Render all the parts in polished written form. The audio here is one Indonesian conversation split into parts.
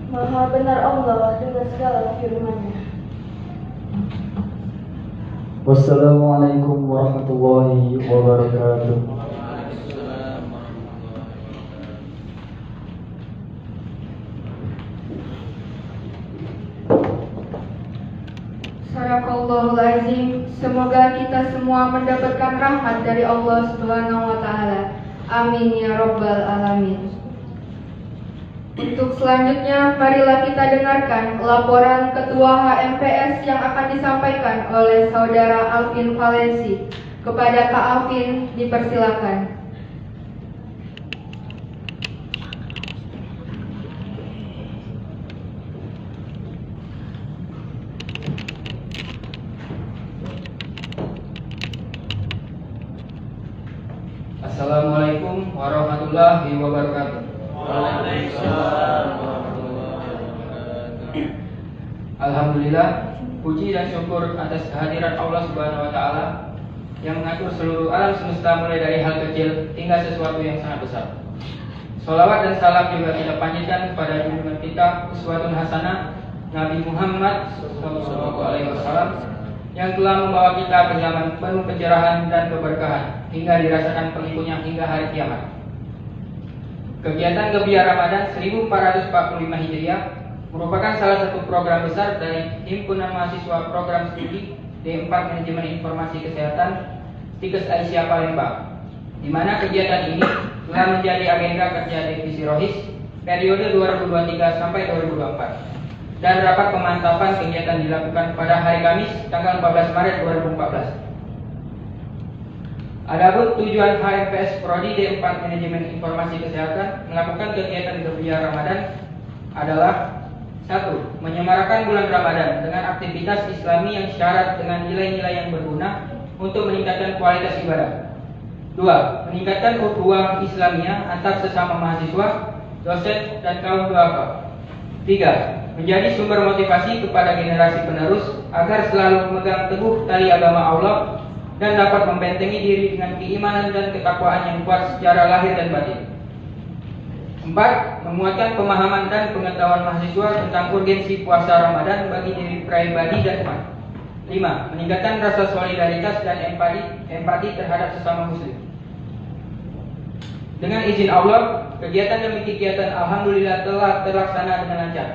Maha benar Allah dengan segala firman-Nya. Wassalamualaikum warahmatullahi wabarakatuh. Sadaqallahul azim. Semoga kita semua mendapatkan rahmat dari Allah Subhanahu wa taala. Amin ya rabbal alamin. Untuk selanjutnya, marilah kita dengarkan laporan Ketua HMPS yang akan disampaikan oleh Saudara Alvin Valensi. Kepada Kak Alvin, dipersilakan. Assalamualaikum warahmatullahi wabarakatuh. Waalaikumsalam warahmatullahi wabarakatuh. Alhamdulillah, puji dan syukur atas kehadiran Allah Subhanahu wa taala yang mengatur seluruh alam semesta mulai dari hal kecil hingga sesuatu yang sangat besar. Salawat dan salam juga kita panjatkan kepada junjungan kita uswatun hasanah Nabi Muhammad SAW yang telah membawa kita ke zaman penuh pencerahan dan keberkahan hingga dirasakan pengikutnya hingga hari kiamat. Kegiatan Gebiar Ramadan 1445 Hijriah merupakan salah satu program besar dari Himpunan Mahasiswa Program Studi D4 Manajemen Informasi Kesehatan Stikes Aisyah Palembang, di mana kegiatan ini telah menjadi agenda kerja Divisi Rohis periode 2023 sampai 2024. Dan rapat pemantapan kegiatan dilakukan pada hari Kamis tanggal 14 Maret 2014. Adapun tujuan HMPS Prodi D4 Manajemen Informasi Kesehatan melakukan kegiatan Gebiar Ramadan adalah 1. Menyemarakan bulan Ramadan dengan aktivitas Islami yang syarat dengan nilai-nilai yang berguna untuk meningkatkan kualitas ibadah. 2. Meningkatkan ukhuwah Islamiyah antar sesama mahasiswa, dosen, dan kaum duafa. 3. Menjadi sumber motivasi kepada generasi penerus agar selalu memegang teguh tali agama Allah dan dapat membentengi diri dengan keimanan dan ketakwaan yang kuat secara lahir dan batin. 4. Menguatkan pemahaman dan pengetahuan mahasiswa tentang urgensi puasa Ramadan bagi diri pribadi dan umat. 5. Meningkatkan rasa solidaritas dan empati terhadap sesama muslim. Dengan izin Allah, kegiatan demi kegiatan alhamdulillah telah terlaksana dengan lancar.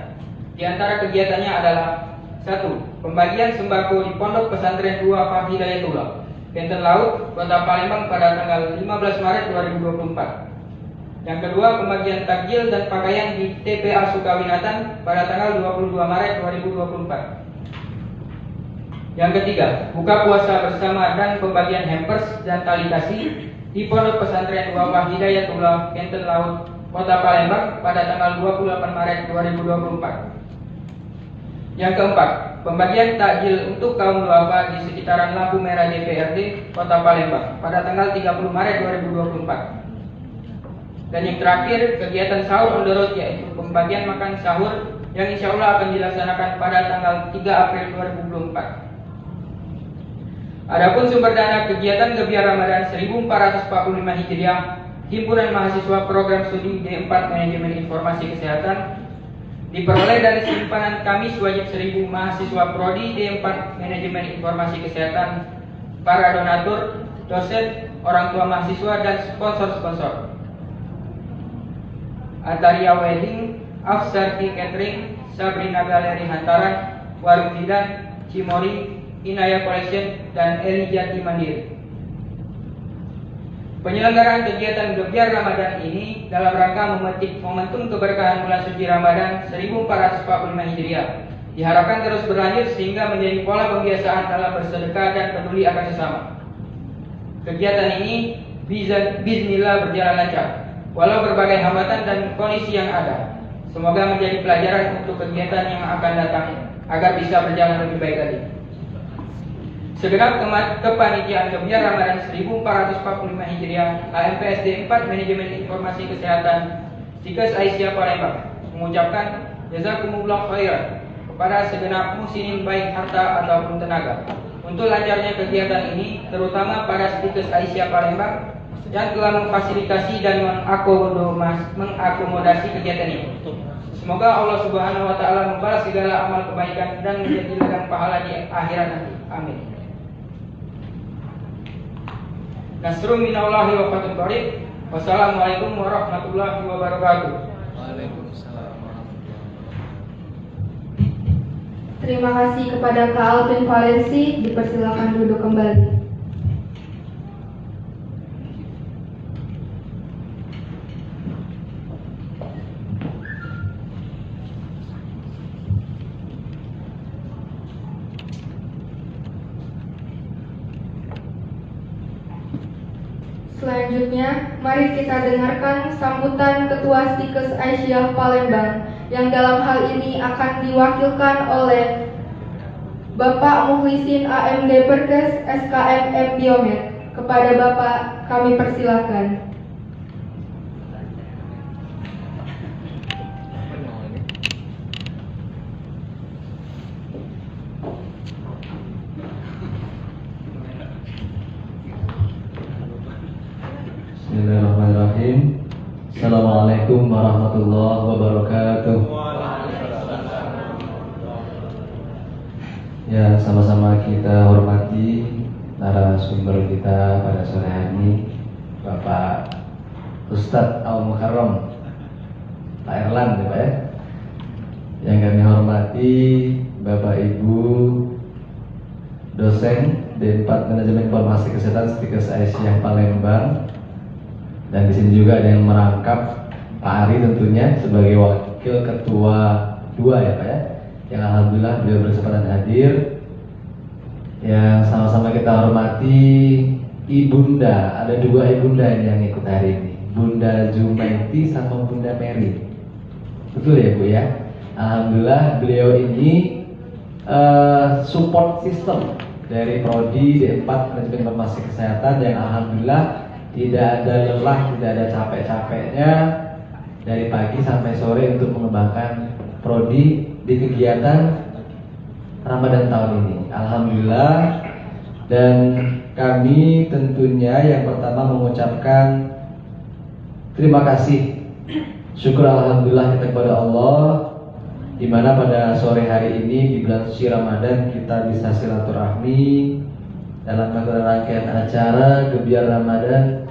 Di antara kegiatannya adalah 1. Pembagian sembako di Pondok Pesantren 2 Hidayatullah, Benten Laut, Kota Palembang pada tanggal 15 Maret 2024. Yang kedua, pembagian takjil dan pakaian di TPA Sukawinatan pada tanggal 22 Maret 2024. Yang ketiga, buka puasa bersama dan pembagian hampers dan tali kasih di Pondok Pesantren 2 Hidayatullah, Benten Laut, Kota Palembang pada tanggal 28 Maret 2024. Yang keempat, pembagian takjil untuk kaum duafa di sekitaran lampu merah DPRD Kota Palembang pada tanggal 30 Maret 2024. Dan yang terakhir, kegiatan sahur on the road, yaitu pembagian makan sahur yang insya Allah akan dilaksanakan pada tanggal 3 April 2024. Adapun sumber dana kegiatan Gebiar Ramadan 1445 Hijriah Himpunan Mahasiswa Program Studi D4 Manajemen Informasi Kesehatan diperoleh dari simpanan Kamis wajib 1000 mahasiswa Prodi D4 Manajemen Informasi Kesehatan, para donatur, dosen, orang tua mahasiswa, dan sponsor-sponsor. Ataria Wedding, Afsarti Catering, Sabrina Galeri Hantaran, Warung Zidan, Cimori, Inaya Collection, dan Eli Jati Mandiri. Penyelenggaraan kegiatan Gebiar Ramadan ini dalam rangka memetik momentum keberkahan bulan suci Ramadan 1445 Hijriah diharapkan terus berlanjut sehingga menjadi pola pembiasaan dalam bersedekah dan peduli akan sesama. Kegiatan ini bismillah berjalan lancar walau berbagai hambatan dan kondisi yang ada. Semoga menjadi pelajaran untuk kegiatan yang akan datang agar bisa berjalan lebih baik lagi. Segenap kepanitiaan Gebiar Ramadan 1445 Hijriah HMPS D4 Manajemen Informasi Kesehatan Stikes Aisyah Palembang mengucapkan jazakumullah khairan kepada segenap muslimin baik harta ataupun tenaga untuk lancarnya kegiatan ini, terutama pada Stikes Aisyah Palembang yang telah memfasilitasi dan mengakomodasi kegiatan ini. Semoga Allah Subhanahu wa taala membalas segala amal kebaikan dan menjadi ladang pahala di akhirat nanti. Amin. Nasrun minallahi wa fathun qarib. Wassalamualaikum warahmatullahi wabarakatuh. Waalaikumsalam. Terima kasih kepada Kak Alvin Valensi. Dipersilakan duduk kembali. Selanjutnya, mari kita dengarkan sambutan Ketua Stikes Aisyah Palembang yang dalam hal ini akan diwakilkan oleh Bapak Muhlisin AMD Perkes SKM M Biomed. Kepada Bapak kami persilakan. Bismillahirrahmanirrahim. Assalamualaikum warahmatullahi wabarakatuh. Ya, sama-sama kita hormati narasumber kita pada sore hari ini, Bapak Ustadz Al-Mukarram Pak Erlan, ya Pak ya. Yang kami hormati Bapak Ibu dosen D4 Manajemen Informasi Kesehatan Stikes Aisyah Palembang. Dan di sini juga ada yang merangkap Pak Ari tentunya sebagai wakil ketua 2 ya Pak ya. Yang alhamdulillah beliau berkesempatan hadir. Yang sama-sama kita hormati Ibunda, ada 2 Ibunda yang ikut hari ini, Bunda Jumaiti sama Bunda Mary. Betul ya Bu ya. Alhamdulillah beliau ini support system dari Prodi D4 Manajemen Informasi Kesehatan yang alhamdulillah tidak ada lelah, tidak ada capek-capeknya dari pagi sampai sore untuk mengembangkan prodi di kegiatan Ramadan tahun ini. Alhamdulillah. Dan kami tentunya yang pertama mengucapkan terima kasih, syukur alhamdulillah kita kepada Allah, di mana pada sore hari ini di bulan suci Ramadan kita bisa silaturahmi dalam rangkaian acara Gebiar Ramadan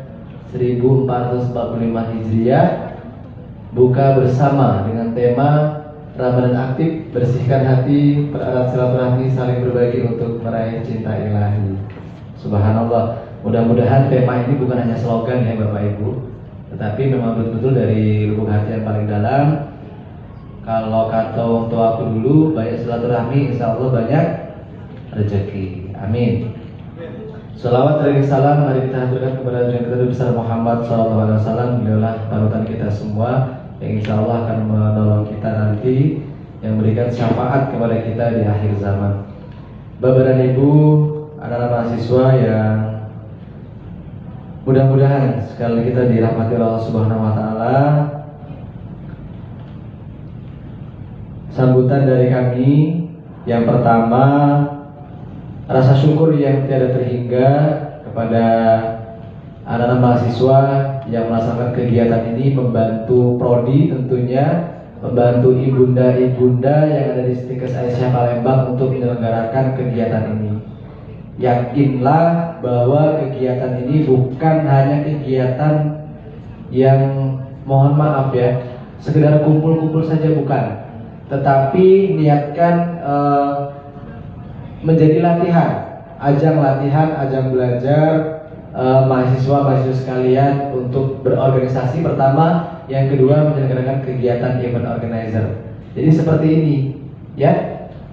1445 Hijriah, buka bersama dengan tema Ramadan Aktif, bersihkan hati, pererat silaturahmi, saling berbagi untuk meraih cinta ilahi. Subhanallah. Mudah-mudahan tema ini bukan hanya slogan ya Bapak Ibu, tetapi memang betul-betul dari lubuk hati yang paling dalam. Kalau kata orang tua aku dulu, banyak silaturahmi, insya Allah banyak rezeki. Amin. Salawat dan salam mari kita haturkan kepada Nabi kita besar Muhammad SAW. Beliaulah panutan kita semua yang insya Allah akan menolong kita nanti, yang memberikan syafaat kepada kita di akhir zaman. Bapak dan Ibu, anak-anak mahasiswa yang mudah-mudahan sekali kita dirahmati Allah Subhanahu Wa Taala. Sambutan dari kami yang pertama, rasa syukur yang tiada terhingga kepada anak-anak mahasiswa yang melaksanakan kegiatan ini, membantu prodi tentunya, membantu ibunda-ibunda yang ada di Stikes Aisyah Palembang untuk menyelenggarakan kegiatan ini. Yakinlah bahwa kegiatan ini bukan hanya kegiatan yang mohon maaf ya, sekedar kumpul-kumpul saja bukan, tetapi niatkan menjadi latihan, ajang belajar mahasiswa-mahasiswa sekalian untuk berorganisasi pertama, yang kedua menyelenggarakan kegiatan event organizer. Jadi seperti ini ya.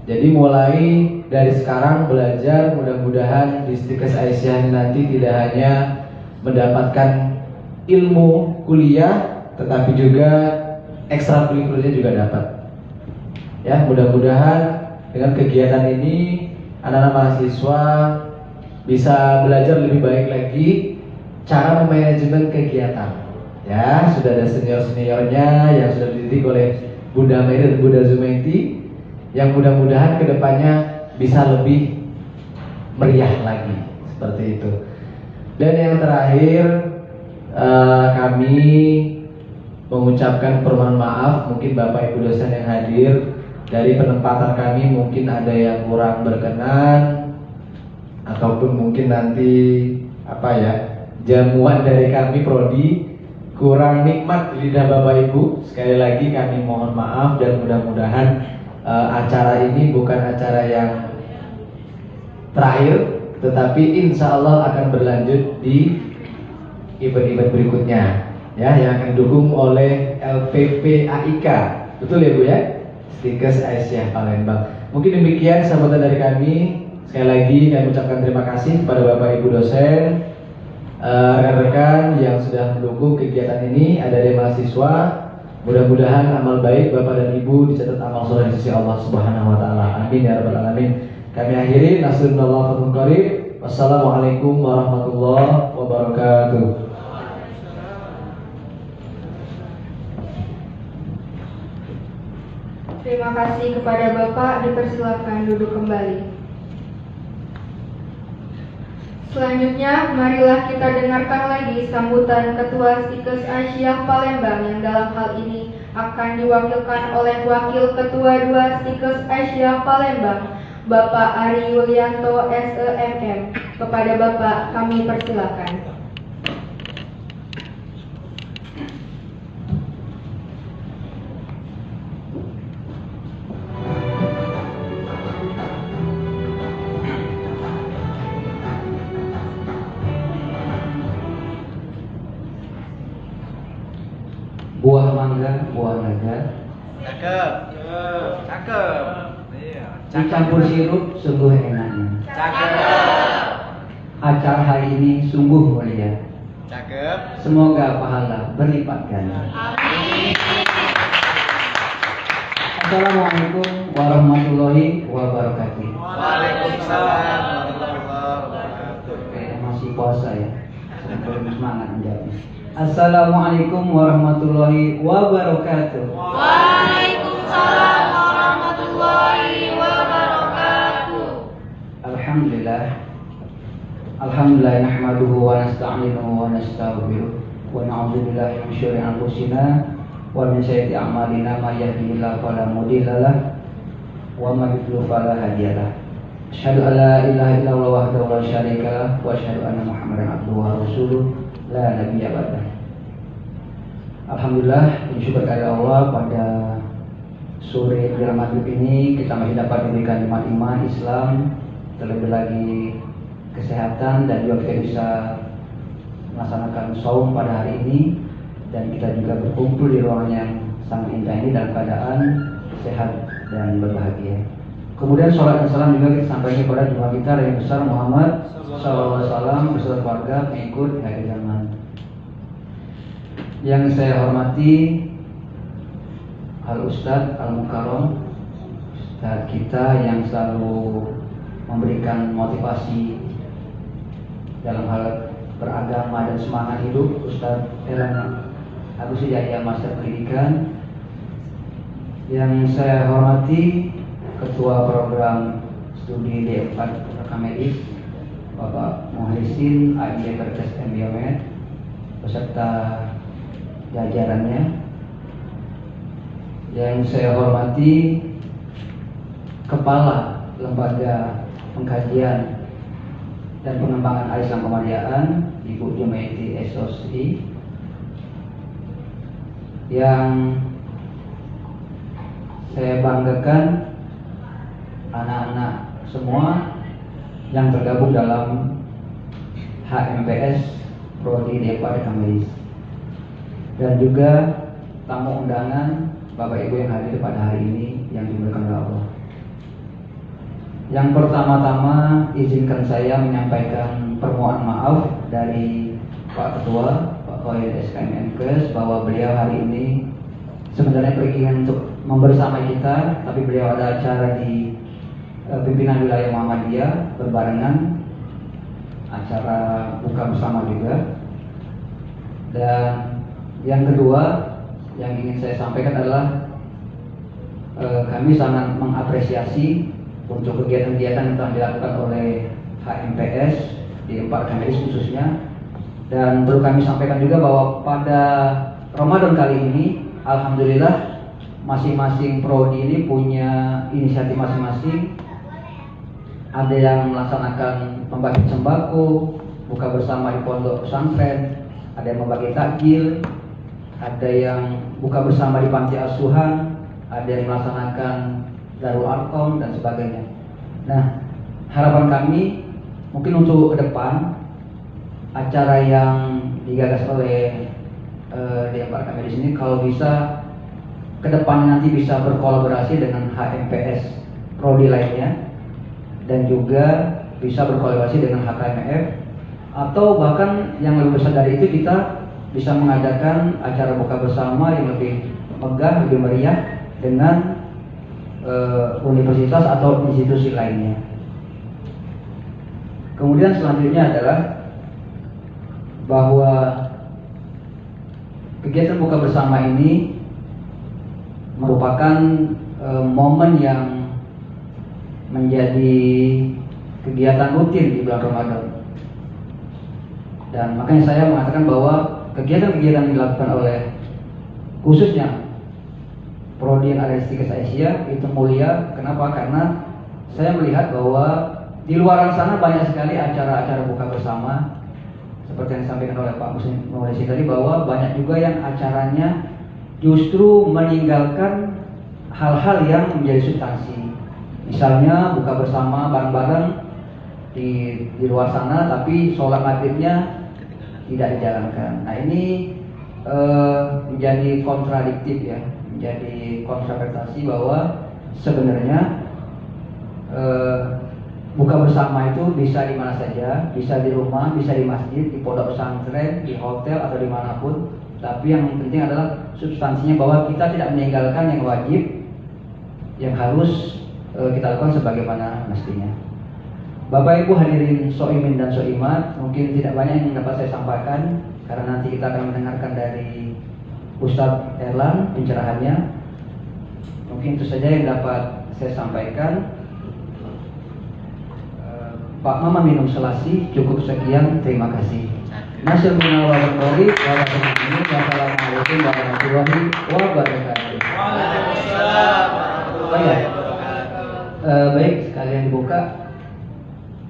Jadi mulai dari sekarang belajar, mudah-mudahan di Stikes Aisyah ini nanti tidak hanya mendapatkan ilmu kuliah, tetapi juga ekstrakurikulernya juga dapat. Ya, mudah-mudahan dengan kegiatan ini anak-anak mahasiswa bisa belajar lebih baik lagi cara memanajemen kegiatan. Ya, sudah ada senior-seniornya yang sudah dididik oleh Bunda Mary dan Bunda Zumaiti, yang mudah-mudahan kedepannya bisa lebih meriah lagi seperti itu. Dan yang terakhir, kami mengucapkan permohonan maaf, mungkin Bapak Ibu dosen yang hadir, dari penempatan kami mungkin ada yang kurang berkenan, ataupun mungkin nanti jamuan dari kami prodi kurang nikmat di lidah Bapak Ibu. Sekali lagi kami mohon maaf, dan mudah-mudahan acara ini bukan acara yang terakhir, tetapi insya Allah akan berlanjut di event-event berikutnya, ya, yang akan didukung oleh LPP AIK. Betul ya Bu ya? Stikers Aisyah Palembang. Mungkin demikian sambutan dari kami. Sekali lagi kami ucapkan terima kasih kepada Bapak Ibu dosen, rekan-rekan yang sudah mendukung kegiatan ini. Ada dari mahasiswa. Mudah-mudahan amal baik Bapak dan Ibu dicatat amal soleh di sisi Allah Subhanahu wa taala. Amin ya rabbal alamin. Kami akhiri, nasrullah fathul qarib. Wassalamualaikum warahmatullahi wabarakatuh. Terima kasih kepada Bapak, dipersilakan duduk kembali. Selanjutnya, marilah kita dengarkan lagi sambutan Ketua Stikers Aisyah Palembang yang dalam hal ini akan diwakilkan oleh Wakil Ketua 2 Stikers Aisyah Palembang, Bapak Ari Yulianto SEMM. Kepada Bapak kami persilakan. Buah mangga, buah naga, Cakep. Cakep. Iya. dicampur sirup sungguh enaknya. Cakep. Acara hari ini sungguh mulia. Cakep. Semoga pahala berlipat ganda. Assalamualaikum warahmatullahi wabarakatuh. Waalaikumsalam warahmatullahi wabarakatuh. Masih puasa ya. Saya belum semangat menjawabnya. Assalamualaikum warahmatullahi wabarakatuh. Waalaikumsalam warahmatullahi wabarakatuh. Alhamdulillah. Alhamdulillah nahmaduhu wa nasta'inuhu wa nastaghfiruh wa na'udzu billahi min syururi anfusina wa min sayyiati a'malina may yahdihillahu fala mudilla lahu wa may yudlil fala hadiya lahu. Asyhadu an la ilaha illallah wahdahu la syarika lahu wa asyhadu anna Muhammadan abduhu wa rasuluh la nabiyya ba'dah. Alhamdulillah, bersyukur kepada Allah pada sore menjelang maghrib ini kita masih dapat diberikan nikmat iman Islam, terlebih lagi kesehatan, dan juga kita bisa melaksanakan saum pada hari ini, dan kita juga berkumpul di ruangan yang sangat indah ini dalam keadaan sehat dan berbahagia. Kemudian sholat dan salam juga kita sampaikan kepada Junjungan kita yang besar Muhammad SAW beserta keluarga pengikut akhir zaman. Yang saya hormati Al Ustadz Al Mukarram, Ustadz kita yang selalu memberikan motivasi dalam hal beragama dan semangat hidup, Ustadz Elana Agus Hidayah, Master Pendidikan. Yang saya hormati Ketua Program Studi D4 Rekam Medis, Bapak Muhrisin AID Berkes Biomed, beserta jajarannya. Yang saya hormati Kepala Lembaga Pengkajian dan Pengembangan Islam Kemariaan, Ibu Jumaiti SOSI, yang saya banggakan anak-anak semua yang tergabung dalam HMPS Prodi D4 Rekam Medis, dan juga tamu undangan Bapak Ibu yang hadir pada hari ini yang dimuliakan oleh Allah. Yang pertama-tama izinkan saya menyampaikan permohonan maaf dari Pak Ketua, Pak Khairil SKMNkes, bahwa beliau hari ini sebenarnya berkeinginan untuk membersamai kita, tapi beliau ada acara di pimpinan wilayah Muhammadiyah berbarengan acara buka bersama juga. Dan yang kedua yang ingin saya sampaikan adalah kami sangat mengapresiasi untuk kegiatan-kegiatan yang telah dilakukan oleh HMPS di 4 Rekam Medis khususnya, Dan perlu kami sampaikan juga bahwa pada Ramadan kali ini, alhamdulillah masing-masing prodi ini punya inisiatif masing-masing. Ada yang melaksanakan membagi sembako, buka bersama di pondok pesantren, ada yang membagi takjil, ada yang buka bersama di panti asuhan, ada yang melaksanakan Darul Arqam dan sebagainya. Nah, harapan kami mungkin untuk ke depan acara yang digagas oleh DPR kami di sini kalau bisa ke depan nanti bisa berkolaborasi dengan HMPS prodi lainnya dan juga bisa berkolaborasi dengan HKMF atau bahkan yang lebih besar dari itu kita bisa mengadakan acara buka bersama yang lebih megah, lebih meriah dengan universitas atau institusi lainnya. Kemudian selanjutnya adalah bahwa kegiatan buka bersama ini merupakan momen yang menjadi kegiatan rutin di bulan Ramadan. Dan makanya saya mengatakan bahwa kegiatan-kegiatan yang dilakukan oleh khususnya prodi yang ada di Stikes Asia itu mulia. Kenapa? Karena saya melihat bahwa di luar sana banyak sekali acara-acara buka bersama seperti yang disampaikan oleh Pak Muhammad tadi, bahwa banyak juga yang acaranya justru meninggalkan hal-hal yang menjadi substansi. Misalnya buka bersama bareng-bareng di luar sana, tapi sholat maghribnya tidak dijalankan. Nah ini menjadi kontradiktif ya, menjadi kontroversi bahwa sebenarnya buka bersama itu bisa di mana saja, bisa di rumah, bisa di masjid, di pondok pesantren, di hotel atau dimanapun. Tapi yang penting adalah substansinya bahwa kita tidak meninggalkan yang wajib, yang harus kita lakukan sebagaimana mestinya. Bapak Ibu hadirin soimin dan soimat, mungkin tidak banyak yang dapat saya sampaikan karena nanti kita akan mendengarkan dari Ustadz Erlan pencerahannya. Mungkin itu saja yang dapat saya sampaikan. Pak Mama minum selasi, cukup sekian, terima kasih. Nasyaallahu Wassalamualaikum warahmatullahi wabarakatuh. Waalaikumsalam warahmatullahi wabarakatuh. Baik, sekalian dibuka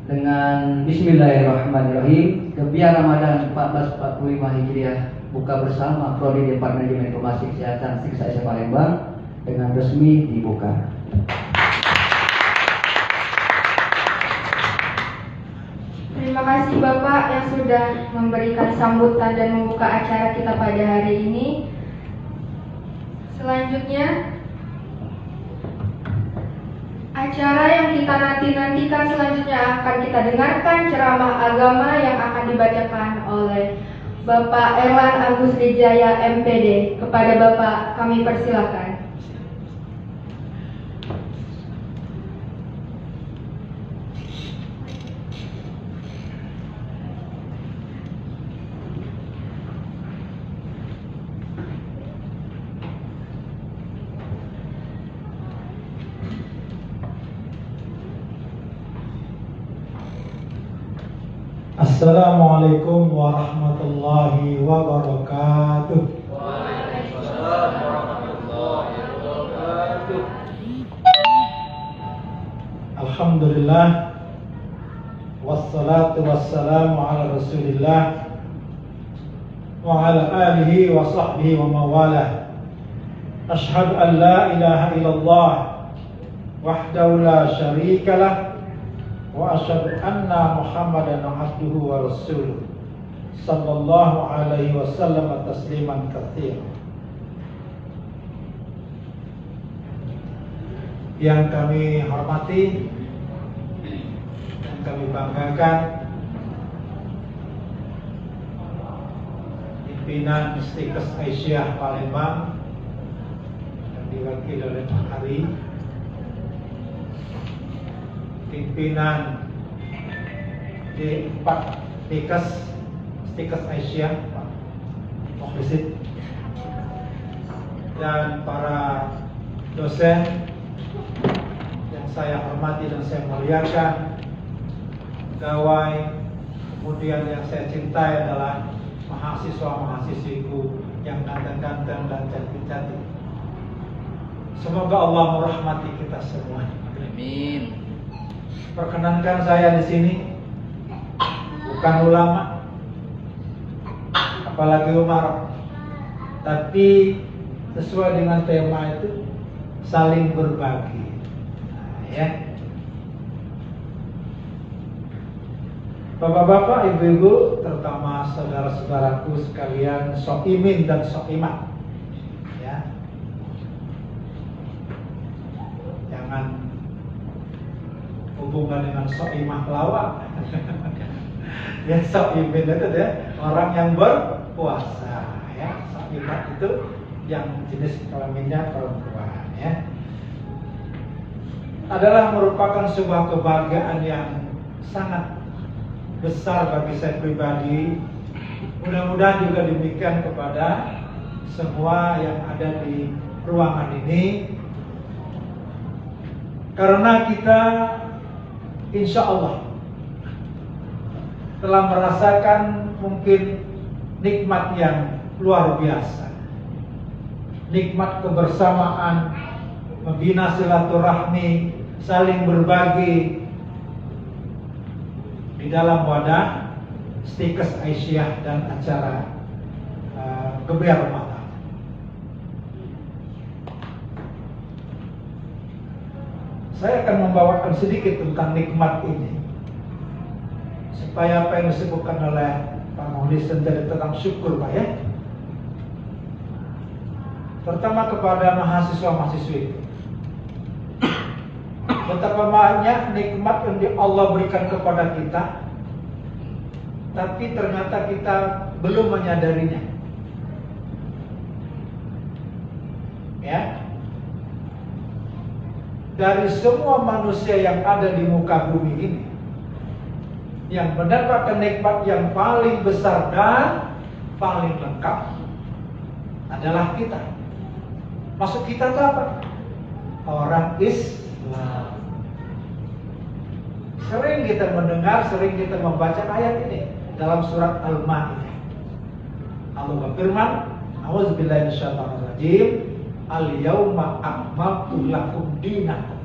dengan Bismillahirrahmanirrahim. Gebiar Ramadan 1445 Hijriah buka bersama Prodi Departemen Informasi Kesehatan Stikes Asia Palembang dengan resmi dibuka. Terima kasih Bapak yang sudah memberikan sambutan dan membuka acara kita pada hari ini. Selanjutnya, acara yang kita nantikan selanjutnya akan kita dengarkan ceramah agama yang akan dibacakan oleh Bapak Erlan Agus Wijaya MPD. Kepada Bapak kami persilakan. Assalamualaikum warahmatullahi wabarakatuh. Waalaikumsalam warahmatullahi wabarakatuh. Alhamdulillah, wassalatu wassalamu ala rasulillah wa ala alihi wa sahbihi wa mawalah. Ashhadu an la ilaha illallah wahdahu la syarika lah wa asyhadu anna Muhammadan abduhu wa rasuluh sallallahu alaihi wasallam tasliman katsira. Yang kami hormati dan kami banggakan pimpinan Stikes Asia Palembang yang diwakili oleh Pak Ari, pimpinan D4 Stikes Asia Pak Mukhlisin, dan para dosen yang saya hormati dan saya muliakan, pegawai, kemudian yang saya cintai adalah mahasiswa-mahasiswiku yang ganteng-ganteng dan cantik-cantik. Semoga Allah merahmati kita semua. Amin. Perkenankan saya di sini bukan ulama, apalagi umar, tapi sesuai dengan tema itu saling berbagi. Nah, ya. Bapak-bapak, ibu-ibu, terutama saudara-saudaraku sekalian, so'imin dan so'imah, ya, jangan hubungan dengan so'imah pelawak. Ya, so'imin itu ya orang yang berpuasa, ya. So'imah itu yang jenis kelaminnya perempuan, ya. Adalah merupakan sebuah kebahagiaan yang sangat besar bagi saya pribadi. Mudah-mudahan juga demikian kepada semua yang ada di ruangan ini, karena kita insya Allah telah merasakan mungkin nikmat yang luar biasa, nikmat kebersamaan, membina silaturahmi, saling berbagi di dalam wadah Stikes Aisyah dan acara Gebiar Mata. Saya akan membawakan sedikit tentang nikmat ini, supaya apa yang disebutkan oleh Pak Muhlis menjadi tentang syukur, Pak, ya. Terutama kepada mahasiswa-mahasiswi, betapa banyak nikmat yang Allah berikan kepada kita, tapi ternyata kita belum menyadarinya. Ya, dari semua manusia yang ada di muka bumi ini, yang mendapatkan nikmat yang paling besar dan paling lengkap adalah kita. Maksud kita itu apa? Orang Islam. Sering kita mendengar, sering kita membaca ayat ini dalam surat Al-Maidah. Allah berfirman, "A'udzubillahi minasyaitonirrajim, al-yauma akmaltu lakum dinakum."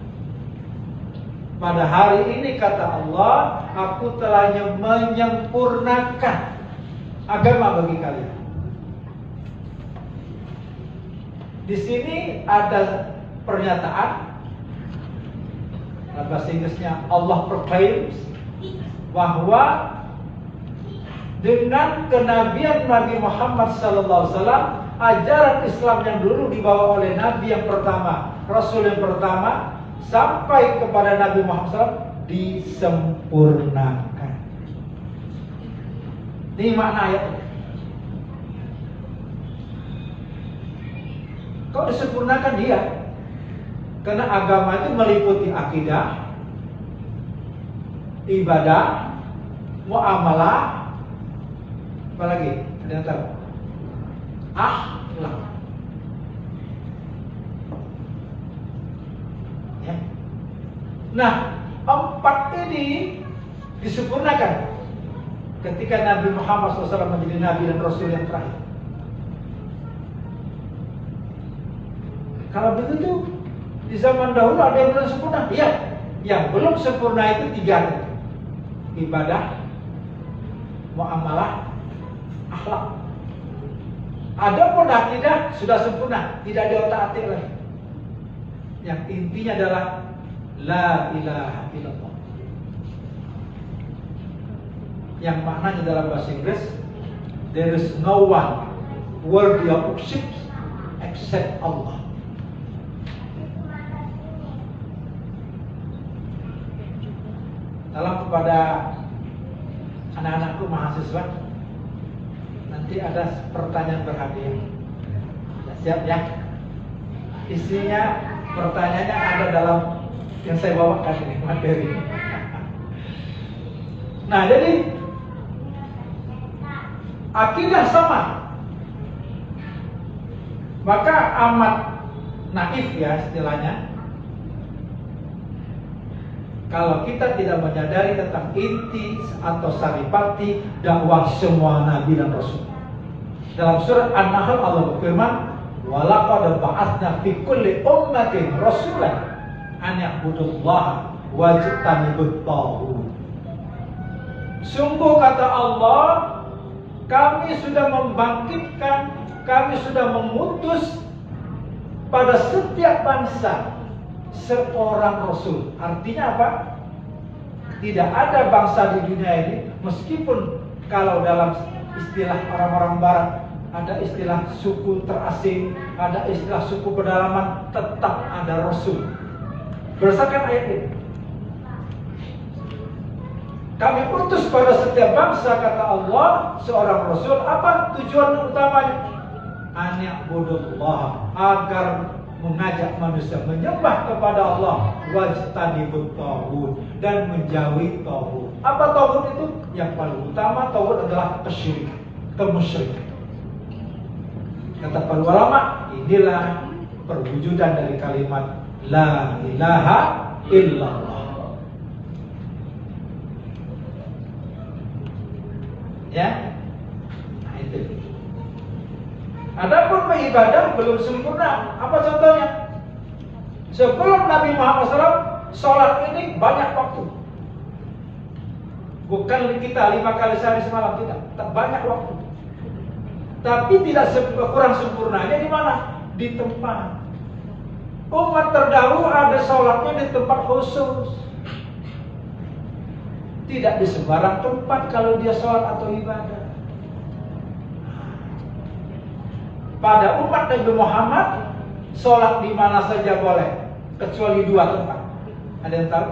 Pada hari ini kata Allah, aku telah menyempurnakan agama bagi kalian. Di sini ada pernyataan, bahasa Inggrisnya Allah proclaims, bahwa dengan kenabian Nabi Muhammad SAW, ajaran Islam yang dulu dibawa oleh Nabi yang pertama, Rasul yang pertama, sampai kepada Nabi Muhammad SAW disempurnakan. Ini makna ayatnya. Kok disempurnakan? Dia karena agama itu meliputi akidah, ibadah, muamalah, apa lagi? Ada yang tahu? Akhlak. Ya. Nah, 4 ini disempurnakan ketika Nabi Muhammad SAW menjadi Nabi dan Rasul yang terakhir. Kalau begitu, di zaman dahulu ada yang belum sempurna? Iya. Yang belum sempurna itu 3. Ibadah, muamalah, akhlak. Adapun akidah sudah sempurna, tidak diotak-atik lagi. Yang intinya adalah la ilaha illallah, yang maknanya dalam bahasa Inggris, there is no one worthy of worship except Allah. Salam kepada anak-anakku mahasiswa. Nanti ada pertanyaan berhadiah. Siap ya? Isinya pertanyaannya ada dalam yang saya bawakan ini, materi. Nah, jadi akidah sama, maka amat naif ya istilahnya kalau kita tidak menyadari tentang inti atau saripati dakwah semua nabi dan rasul. Dalam surat An-Nahl Allah berfirman, "Walaqad ba'atsna fi kulli ummatin rasulan an ya'budullaha wajtanibut taghut." Sungguh kata Allah, kami sudah membangkitkan, kami sudah mengutus pada setiap bangsa seorang rasul. Artinya apa? Tidak ada bangsa di dunia ini, meskipun kalau dalam istilah orang-orang barat ada istilah suku terasing, ada istilah suku pedalaman, tetap ada rasul. Berdasarkan ayat ini, kami utus pada setiap bangsa, kata Allah, seorang rasul. Apa tujuan utamanya? An ya'budullah, agar mengajak manusia menyembah kepada Allah, wajtanibut taghut, dan menjauhi taghut. Apa taghut itu? Yang paling utama taghut adalah kesyirikan, kemusyrikan. Kata para ulama, inilah perwujudan dari kalimat la ilaha illallah. Ya, nah itu. Adapun beribadah belum sempurna. Apa contohnya? Sebelum Nabi Muhammad SAW, sholat ini banyak waktu. Bukan kita 5 kali sehari semalam, kita banyak waktu. Tapi tidak kurang sempurnanya di mana? Di tempat. Umat terdahulu ada sholatnya di tempat khusus. Tidak di sembarang tempat kalau dia sholat atau ibadah. Pada umat Nabi Muhammad, sholat di mana saja boleh, kecuali 2 tempat. Ada yang tahu?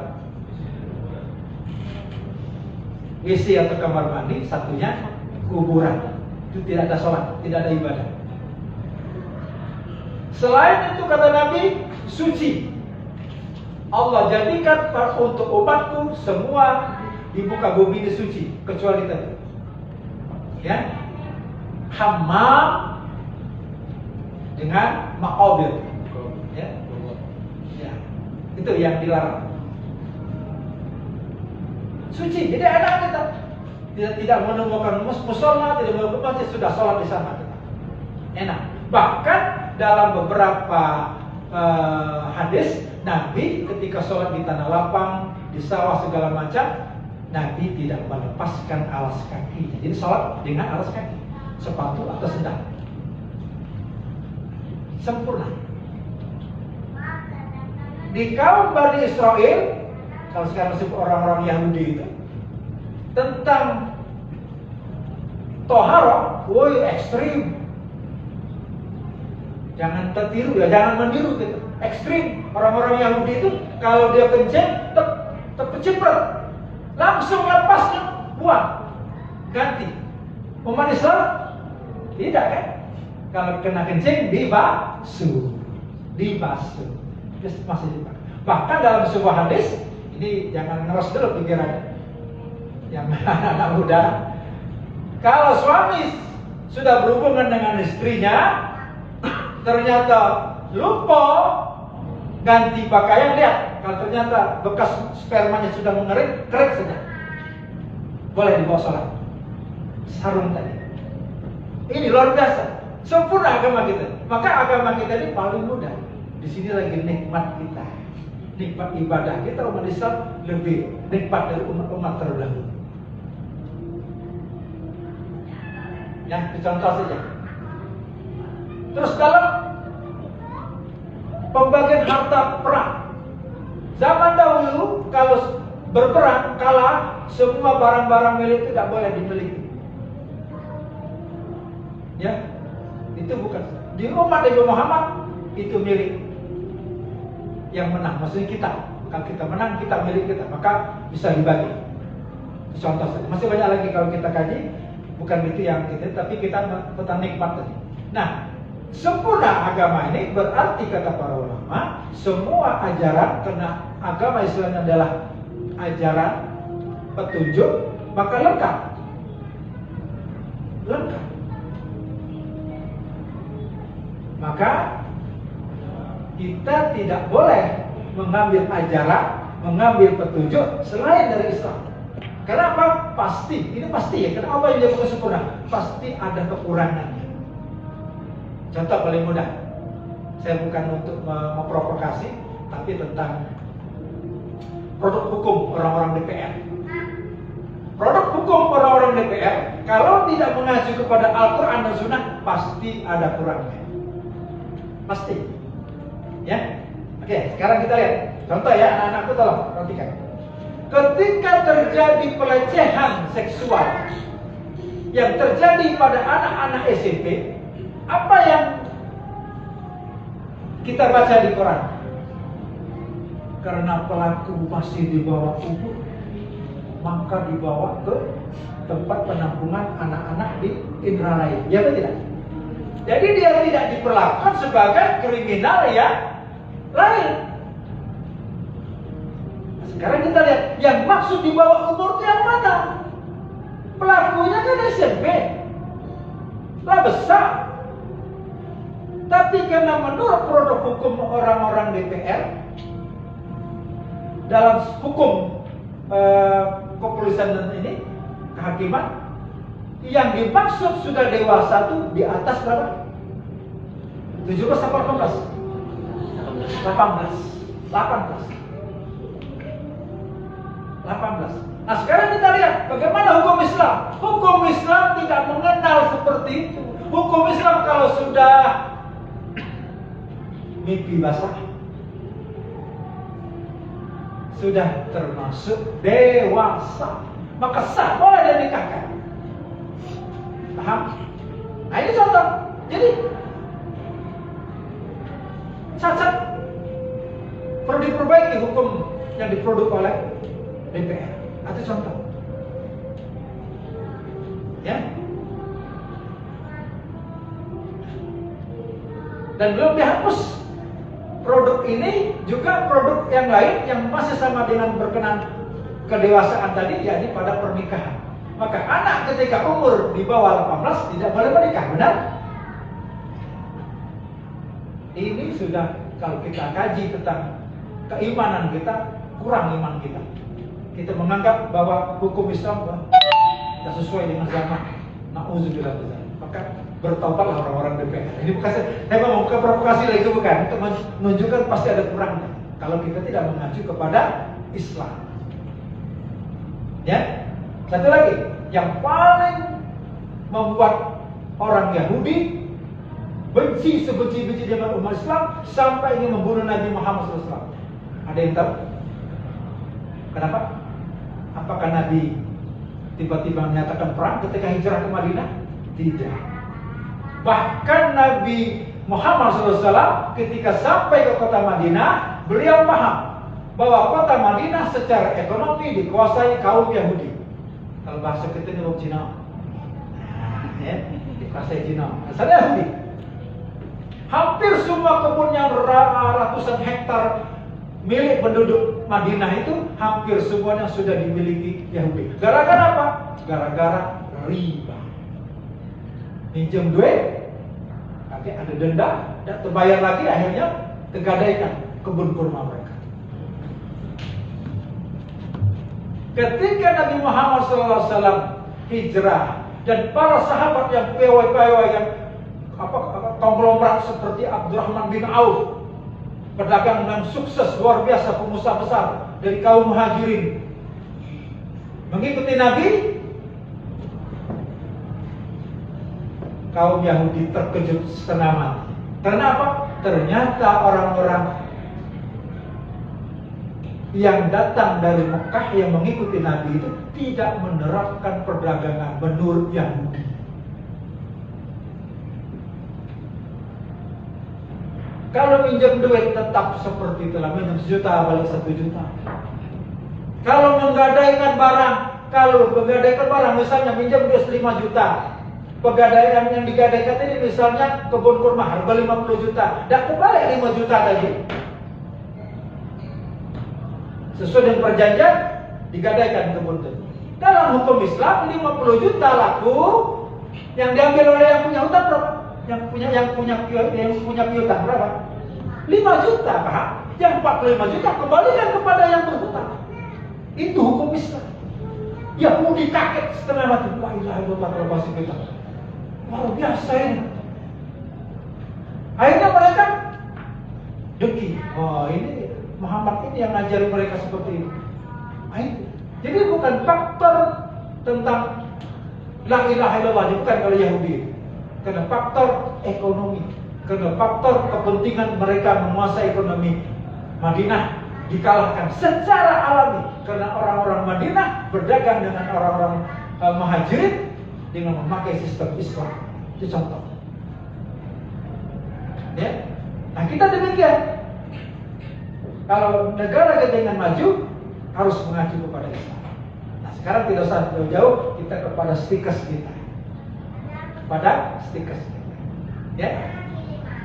WC atau kamar mandi, satunya kuburan. Itu tidak ada sholat, tidak ada ibadah. Selain itu kata Nabi, suci. Allah jadikan untuk umatku semua di muka bumi ini suci, kecuali tadi. Ya, hammam dengan maqabir. Ya. Ya. Itu yang dilarang. Suci, jadi enak kita. Tidak menemukan musola, tidak menemukan masjid, sudah sholat di sana kita. Enak. Bahkan dalam beberapa hadis, Nabi ketika sholat di tanah lapang, di sawah segala macam, Nabi tidak melepaskan alas kaki. Jadi sholat dengan alas kaki, sepatu atau sendal. Sempurna. Di kaum Bani Israel, kalau sekarang disebut orang-orang Yahudi itu, tentang tohara, woi ekstrim. Jangan tertiru ya, jangan meniru gitu. Ekstrim. Orang-orang Yahudi itu kalau dia kencing, terkeciprat, langsung lepasnya, buang, ganti. Umat Islam tidak kan? Kalau kena kencing dibasuh. Terus masih dipakai. Bahkan dalam sebuah hadis, ini jangan ngeros dulu pikirannya. Yang anak muda, kalau suami sudah berhubungan dengan istrinya, ternyata lupa ganti pakaian, lihat. Kalau ternyata bekas spermanya sudah mengering, kering saja, boleh dibawa sholat. Sarung tadi. Ini luar biasa, sempurna agama kita. Maka agama kita ini paling mudah. Di sini lagi nikmat kita, nikmat ibadah kita. Umat Islam lebih nikmat dari umat terdahulu. Ya, contoh saja. Terus dalam pembagian harta perang, zaman dahulu kalau berperang kalah, semua barang-barang milik tidak boleh dimiliki. Ya, itu bukan. Di umat Nabi Muhammad itu milik yang menang, maksudnya kita. Kalau kita menang, kita milik kita, maka bisa dibagi. Contoh saja. Masih banyak lagi kalau kita kaji. Bukan itu yang kita, tapi kita tentang nikmat tadi. Nah, sempurna agama ini berarti kata para ulama, semua ajaran, karena agama Islam adalah ajaran petunjuk, maka lengkap. Maka kita tidak boleh mengambil ajaran, mengambil petunjuk selain dari Islam. Karena apa? Pasti, ini pasti ya, karena Allah yang bukan sempurna, pasti ada kekurangannya. Contoh paling mudah, saya bukan untuk memprovokasi, tapi tentang produk hukum orang-orang DPR. Produk hukum orang-orang DPR, kalau tidak mengacu kepada Al-Quran dan Sunnah, pasti ada kurangnya. Pasti. Ya. Oke, sekarang kita lihat. Contoh ya, anak-anakku tolong perhatikan. Ketika terjadi pelecehan seksual yang terjadi pada anak-anak SMP, apa yang kita baca di Quran? Karena pelaku masih di bawah umur, maka dibawa ke tempat penampungan anak-anak di Indralaya. Ya betul tidak? Jadi dia tidak diperlakukan sebagai kriminal yang lain. Nah, sekarang kita lihat, yang maksud di bawah umur itu yang mana? Pelakunya kan SMP, lah besar. Tapi karena menurut produk hukum orang-orang DPR, dalam hukum kepolisian dan ini kehakiman, yang dimaksud sudah dewasa itu di atas berapa? 17 atau 18? 18. Nah sekarang kita lihat bagaimana hukum Islam. Hukum Islam tidak mengenal seperti itu. Hukum Islam kalau sudah mimpi basah, sudah termasuk dewasa, maka sah, boleh dinikahkan. Paham? Nah ini contoh. Jadi cacat perlu diperbaiki hukum yang diproduk oleh DPR. Itu contoh. Ya. Dan belum dihapus. Produk ini juga produk yang lain yang masih sama dengan berkenan kedewasaan tadi, yakni pada pernikahan. Maka anak ketika umur di bawah 18 tidak boleh menikah, benar? Ini sudah kalau kita kaji tentang keimanan kita, kurang iman kita. Kita menganggap bahwa hukum Islam tidak sesuai dengan zaman. Na'udzubillah min dzalik. Maka bertaubatlah orang-orang DPR. Ini bukan saya mau bukan provokasi lagi, bukan, untuk menunjukkan pasti ada kurangnya kalau kita tidak mengacu kepada Islam. Ya. Satu lagi yang paling membuat orang Yahudi benci sebenci-benci dengan umat Islam sampai ingin membunuh Nabi Muhammad SAW. Ada yang tahu? Kenapa? Apakah Nabi tiba-tiba menyatakan perang ketika hijrah ke Madinah? Tidak. Bahkan Nabi Muhammad SAW ketika sampai ke kota Madinah, beliau paham bahwa kota Madinah secara ekonomi dikuasai kaum Yahudi. Kalau bahasa kita ini Cina, ya, dikuasai Cina. Asal Yahudi. Hampir semua kebun yang ratusan hektar milik penduduk Madinah itu hampir semuanya sudah dimiliki Yahudi. Gara-gara apa? Gara-gara riba. Minjem duit, nanti ada denda, dan terbayar lagi, akhirnya tergadaikan kebun kurma mereka. Ketika Nabi Muhammad SAW hijrah dan para sahabat yang pewai-pewai yang konglomerat seperti Abdurrahman bin Auf, pedagang yang sukses luar biasa, pengusaha besar dari kaum Muhajirin, mengikuti Nabi, kaum Yahudi terkejut setengah mati. Karena apa? Ternyata orang-orang yang datang dari Mekah yang mengikuti Nabi itu tidak menerapkan perdagangan menurut Yahudi. Kalau minjem duit tetap seperti itulah, minjem 1 juta balik 1 juta. Kalau menggadaikan barang, misalnya minjem duit 5 juta. Pegadaian yang digadaikan ini misalnya kebun kurma harga 50 juta, dan kembali 5 juta tadi. Sesuai dengan perjanjian digadaikan kebun itu. Dalam hukum Islam 50 juta laku, yang diambil oleh yang punya hutang berapa? Yang punya piutang berapa? 5 juta, paham? Yang 45 juta kembalikan kepada yang berhutang. Itu hukum Islam. Yahudi kaget setengah mati. La ilaha illallah, luar biasa ini. Akhirnya mereka dengki. Oh, ini Muhammad ini yang ngajari mereka seperti ini. Jadi bukan faktor tentang la ilaha illallah, bukan kalau Yahudi. Karena faktor ekonomi, karena faktor kepentingan mereka menguasai ekonomi Madinah dikalahkan secara alami karena orang-orang Madinah berdagang dengan orang-orang Muhajirin dengan memakai sistem Islam. Itu contoh. Ya, nah kita demikian. Kalau negara kita ingin maju harus mengacu kepada Islam. Nah sekarang tidak usah jauh-jauh, kita kepada stikers kita. Pada stikers kita. Ya,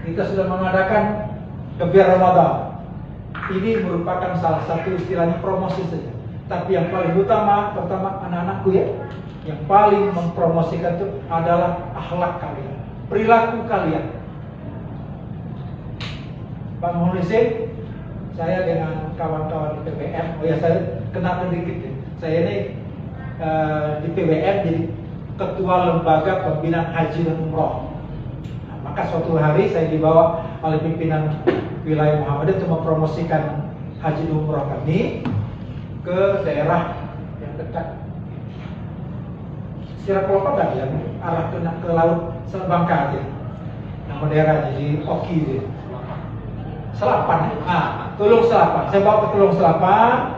kita sudah mengadakan kebiar Ramadan. Ini merupakan salah satu istilahnya promosi saja. Tapi yang paling utama, pertama anak-anakku ya, yang paling mempromosikan itu adalah akhlak kalian, perilaku kalian. Pak Muhlisin, saya dengan kawan-kawan di PBM, oh ya saya kenal sedikit ya. Saya ini di PBM jadi ketua lembaga pembinaan haji dan umroh. Nah, maka suatu hari saya dibawa oleh pimpinan wilayah Muhammadiyah untuk mempromosikan haji dan umroh kami ke daerah yang dekat. Sirakopa yang arah ke laut Bangka aja. Nama daerahnya di Oki itu. Selapan. Ah, Tulung Selapan. Saya bawa ke Tulung Selapan.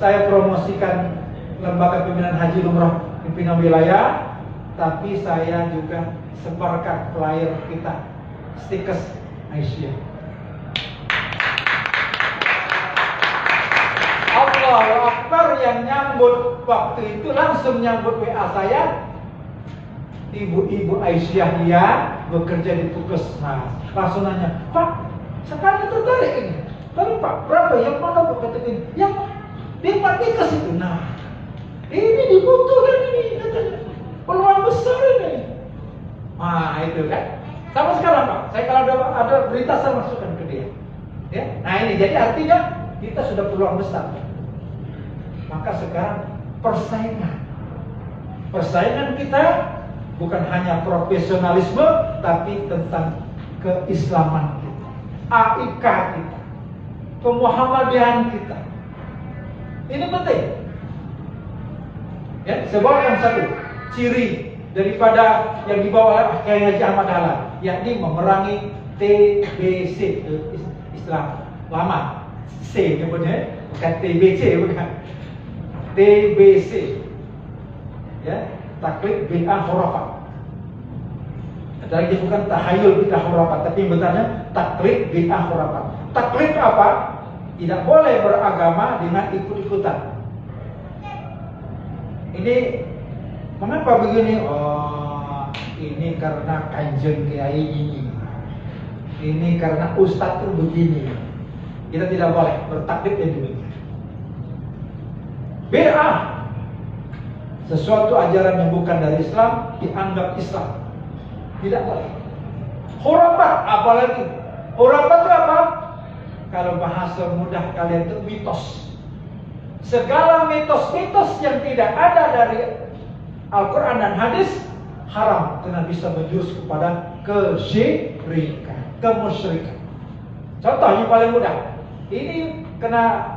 Saya promosikan lembaga pembinaan haji dan umroh pimpinan wilayah, tapi saya juga sebarkan flyer kita, stickers Aisyah. Allahu Akbar, yang nyambut waktu itu langsung nyambut WA saya, ibu-ibu Aisyah yang bekerja di Puskesmas. Langsung nanya, Pak, sekarang tertarik ini. Tapi Pak, berapa? Yang mana Pak? Kata ini, yang di Patikas itu. Nah, ini dibutuhkan ini, katanya. Peluang besar ini. Nah, itu kan. Sama sekarang Pak, saya kalau ada berita saya masukkan ke dia. Ya, nah ini jadi artinya kita sudah peluang besar. Maka sekarang persaingan kita bukan hanya profesionalisme, tapi tentang keislaman kita, AIK kita, kemuhammadiyahan kita. Ini penting. Ya, sebuah satu ciri daripada yang dibawa oleh Kiai Haji Ahmad Dahlan, yakni memerangi TBC, istilah lama, C nyebutnya, bukan TBC, bukan TBC, ya, taklid bid'ah khurafat. Ada lagi bukan tahayul bid'ah khurafat, tapi betulnya taklid bid'ah khurafat. Taklid apa? Tidak boleh beragama dengan ikut-ikutan. Ini mengapa begini? Oh, ini karena kanjeng kiai ini. Ini karena ustadz itu begini. Kita tidak boleh bertaklid yang demikian. Bid'ah, sesuatu ajaran yang bukan dari Islam dianggap Islam. Tidak boleh. Khurafat, apalagi khurafat itu apa? Kalau bahasa mudah kalian itu mitos. Segala mitos-mitos yang tidak ada dari Al-Quran dan hadis haram, karena bisa menjurus kepada kesyirikan, kemusyrikan. Contoh yang paling mudah, ini kena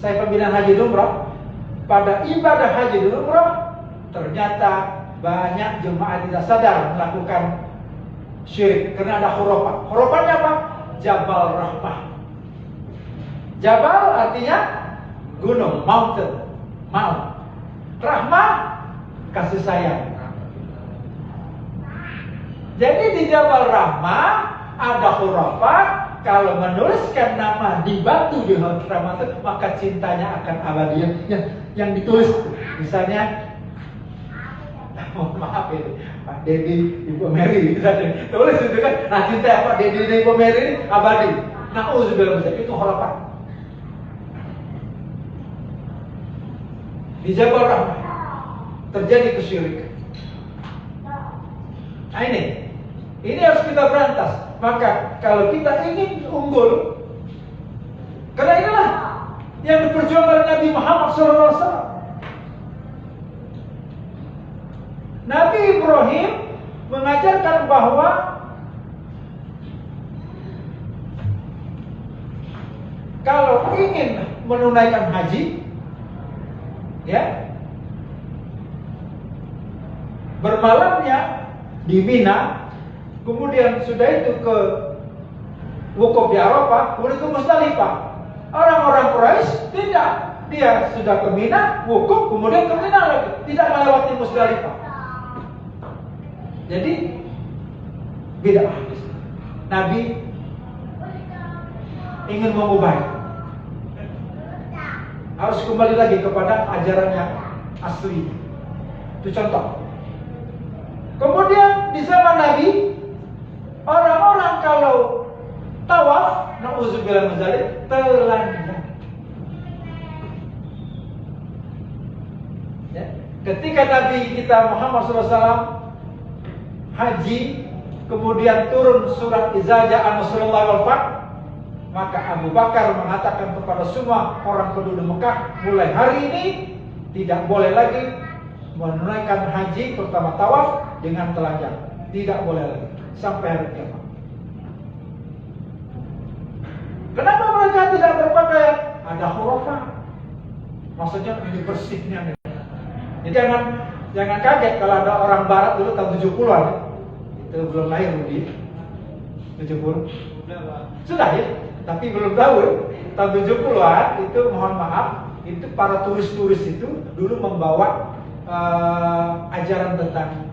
saya pembinaan haji dan umrah. Pada ibadah haji dan umrah ternyata banyak jemaah tidak sadar melakukan syirik karena ada khurafat. Khurafatnya apa? Jabal Rahmah. Jabal artinya gunung, mountain, mount. Rahmah, kasih sayang. Jadi di Jabal Rahmah ada khurafat. Kalau menuliskan nama di batu di Rahmah itu, maka cintanya akan abadi. Yang ditulis, misalnya, mohon maaf ini, Pak Dedi, Ibu Mary, misalnya tulis itu kan, nah cinta Pak Dedi dan Ibu Mary ini abadi. Na'udzubillah, itu khurafat. Di Jabal Rahmah terjadi kesyirikan. Nah ini harus kita berantas. Maka kalau kita ingin unggul, karena inilah yang diperjuangkan oleh Nabi Muhammad SAW. Nabi Ibrahim mengajarkan bahwa kalau ingin menunaikan haji, ya, bermalamnya di Mina, kemudian sudah itu ke wukuf di Arafah, kemudian ke Musdalifah. Orang-orang Quraisy tidak, dia sudah ke Mina, wukuf, kemudian ke Mina lagi, tidak melewati Musdalifah. Jadi beda. Nabi ingin mengubah, harus kembali lagi kepada ajaran yang asli. Itu contoh. Kemudian di zaman Nabi, orang-orang kalau tawaf, na'udzubillah min dzalik, telanjang. Ya. Ketika Nabi kita Muhammad SAW haji, kemudian turun surat Idza Ja'a Nasrullah wal Fath, maka Abu Bakar mengatakan kepada semua orang penduduk Mekah, mulai hari ini tidak boleh lagi menunaikan haji pertama tawaf dengan telanjang. Tidak boleh lagi sampai hari kiamat. Kenapa mereka tidak berpakaian? Ada khurafah. Maksudnya ini bersihnya. Jadi jangan kaget kalau ada orang barat dulu tahun 70-an. Itu belum lahir di 70. Sudah ya, tapi belum tahu. Tahun 70-an itu, mohon maaf, itu para turis-turis itu dulu membawa ajaran tentang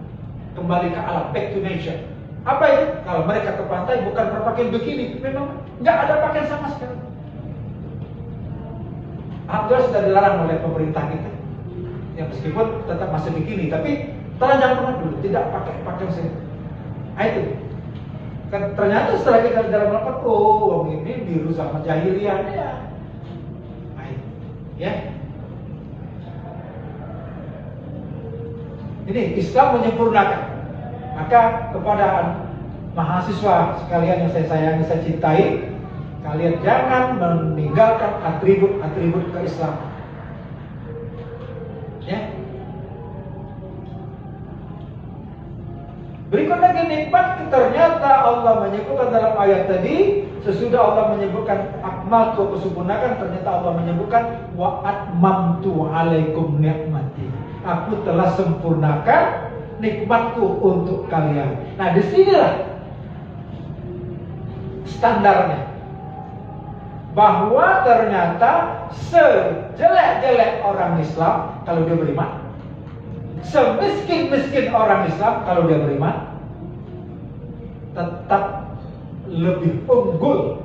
kembali ke alam, back to nature. Apa itu? Kalau mereka ke pantai bukan berpakaian begini, memang nggak ada pakaian sama sekali. Alhamdulillah sudah dilarang oleh pemerintah kita. Ya meskipun tetap masih begini, tapi telanjang pernah dulu, tidak pakai pakaian sini. Nah, itu. Kan ternyata setelah kita dalam melakukan, oh, wong ini biru sama jahiliyah. Ya. Nah, itu. Ya. Ini Islam menyempurnakan. Maka kepada mahasiswa sekalian yang saya sayangi, saya cintai, kalian jangan meninggalkan atribut-atribut keislaman. Ya. Berikut lagi nikmat, ternyata Allah menyebutkan dalam ayat tadi, sesudah Allah menyebutkan akmaltu, kesempurnakan, ternyata Allah menyebutkan wa atmamtu alaikum ni'mati. Aku telah sempurnakan nikmatku untuk kalian. Nah, disinilah standarnya, bahwa ternyata sejelek-jelek orang Islam kalau dia beriman, semiskin-miskin orang Islam kalau dia beriman, tetap lebih unggul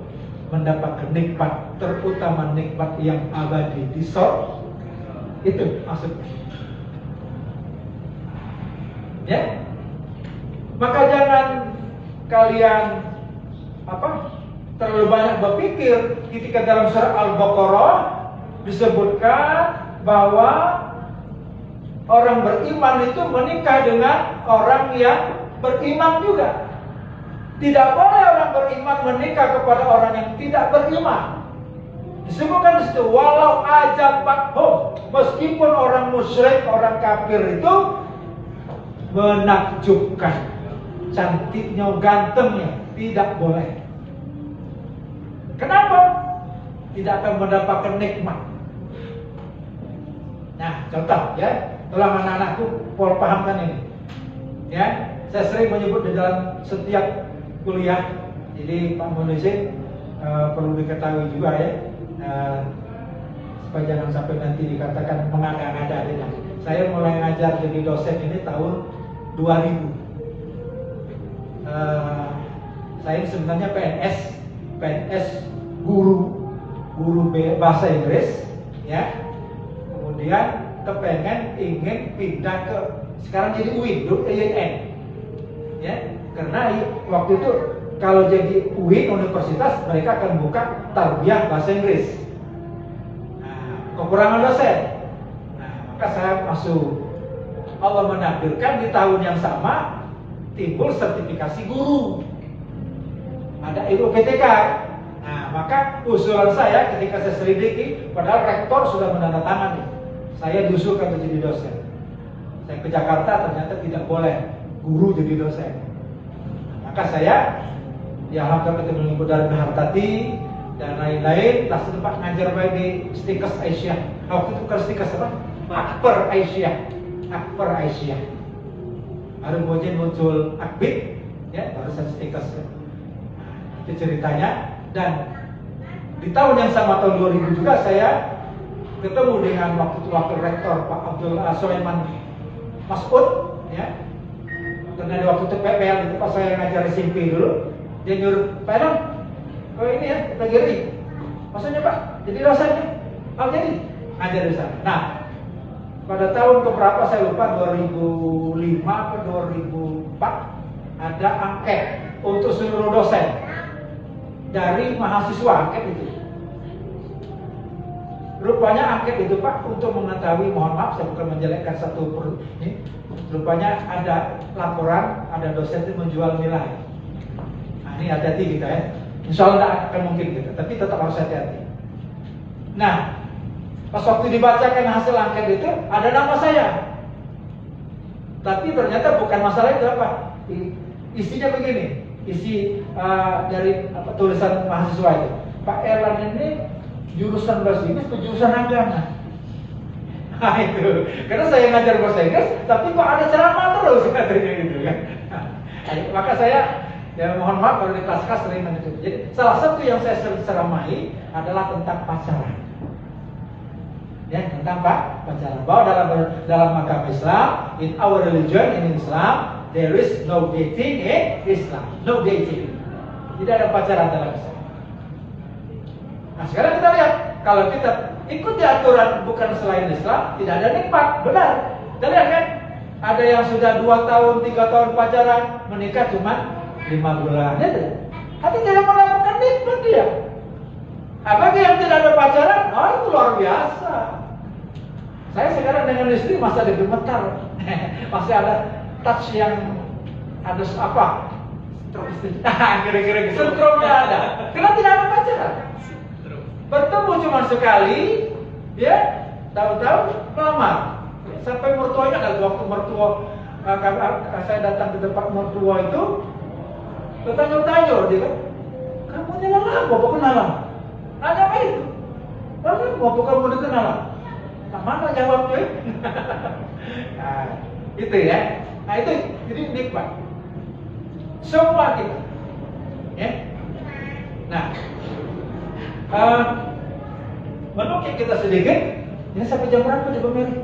mendapatkan nikmat, terutama nikmat yang abadi di surga. Itu maksudnya. Ya, maka jangan kalian terlalu banyak berpikir ketika dalam surah Al-Baqarah disebutkan bahwa orang beriman itu menikah dengan orang yang beriman juga. Tidak boleh orang beriman menikah kepada orang yang tidak beriman. Disebutkan di situ, walau ajabathum, meskipun orang musyrik, orang kafir itu menakjubkan, cantiknya, gantengnya, tidak boleh. Kenapa? Tidak akan mendapatkan nikmat. Nah, contoh ya, tolong anak-anakku pahamkan ini. Ya, saya sering menyebut di dalam setiap kuliah. Jadi Pak Munizin perlu diketahui juga ya, supaya jangan sampai nanti dikatakan mengada-ngada. Saya mulai ngajar jadi dosen ini tahun 2000. Saya sebenarnya PNS guru bahasa Inggris, ya. Kemudian kepengen ingin pindah ke sekarang jadi UIN, ya. Karena waktu itu kalau jadi UIN universitas mereka akan buka tarbiyah bahasa Inggris. Nah, kekurangan dosen. Nah, maka saya masuk. Allah menakdirkan di tahun yang sama timbul sertifikasi guru. Ada IUPTK. Nah, maka usulan saya ketika saya selidiki, padahal rektor sudah menandatangani, saya diusulkan menjadi dosen. Saya ke Jakarta, ternyata tidak boleh guru jadi dosen. Maka saya, ya alhamdulillah ketemu Ibu Darmi Hartati, dan lain-lain. Tas tempat ngajar baik di Stikers Aisyah. Waktu itu bukan Stikers apa? Akbar Aisyah. Baru muncul Akbid, ya barusan Stikers. Itu ceritanya. Dan di tahun yang sama, tahun 2000 juga, saya ketemu dengan waktu itu wakil rektor Pak Abdul Sulaiman Mas'ud, ya. Karena di waktu itu PPL di tempat saya ngajar SMP dulu, dia nyuruh, Pak Enam, oh ini ya, lagi ready. Maksudnya Pak, jadi dosennya? Oh jadi, ngajar di sana. Nah, pada tahun keberapa saya lupa, 2005 atau 2004, ada angket untuk seluruh dosen dari mahasiswa, angket itu. Rupanya angket itu Pak untuk mengetahui, mohon maaf saya bukan menjelekkan satu ini, rupanya ada laporan, ada dosen itu menjual nilai. Nah ini hati-hati kita ya, insya Allah tidak akan mungkin kita, tapi tetap harus hati-hati. Nah, pas waktu dibacakan hasil angket itu ada nama saya, tapi ternyata bukan masalah itu apa, isinya begini, isi dari tulisan mahasiswa itu, Pak Erlan ini jurusan bahasa Inggris atau jurusan agama? Nah itu, karena saya ngajar bahasa Inggris, tapi kok ada ceramah terus katanya gitu kan. Maka saya, ya mohon maaf kalau di kelas-kelas sering itu. Jadi salah satu yang saya sering ceramahi adalah tentang pacaran. Ya, tentang pacaran. Bahwa dalam agama Islam, in our religion, in Islam, there is no dating in Islam, no dating. Tidak ada pacaran dalam Islam. Nah sekarang kita lihat, kalau kita ikuti aturan bukan selain Islam, tidak ada nikmat, benar. Kita lihat kan, ada yang sudah 2 tahun, 3 tahun pacaran, menikah cuma 5 bulan, ya. Tapi tidak mendapatkan nikmat dia. Bagi yang tidak ada pacaran, oh itu luar biasa. Saya sekarang dengan istri masih ada gemetar, masih ada touch yang ada apa? Kira-kira sentrumnya ada. Karena tidak ada pacaran. Bertemu cuma sekali, ya, tahu-tahu melamar. Sampai mertuanya kalau waktu mertua saya datang ke tempat mertua itu, bertanya-tanya dia kan, kamu nyala apa? Apa kenalan? Nanya apa itu? Lalu apa kamu dikenalan? Nah, mana jawabnya? Nah, itu ya. Nah itu jadi nikmat. Semua kita, ya. Nah. Menukik kita sedikit. Ini sampai jam berapa di Pemeri?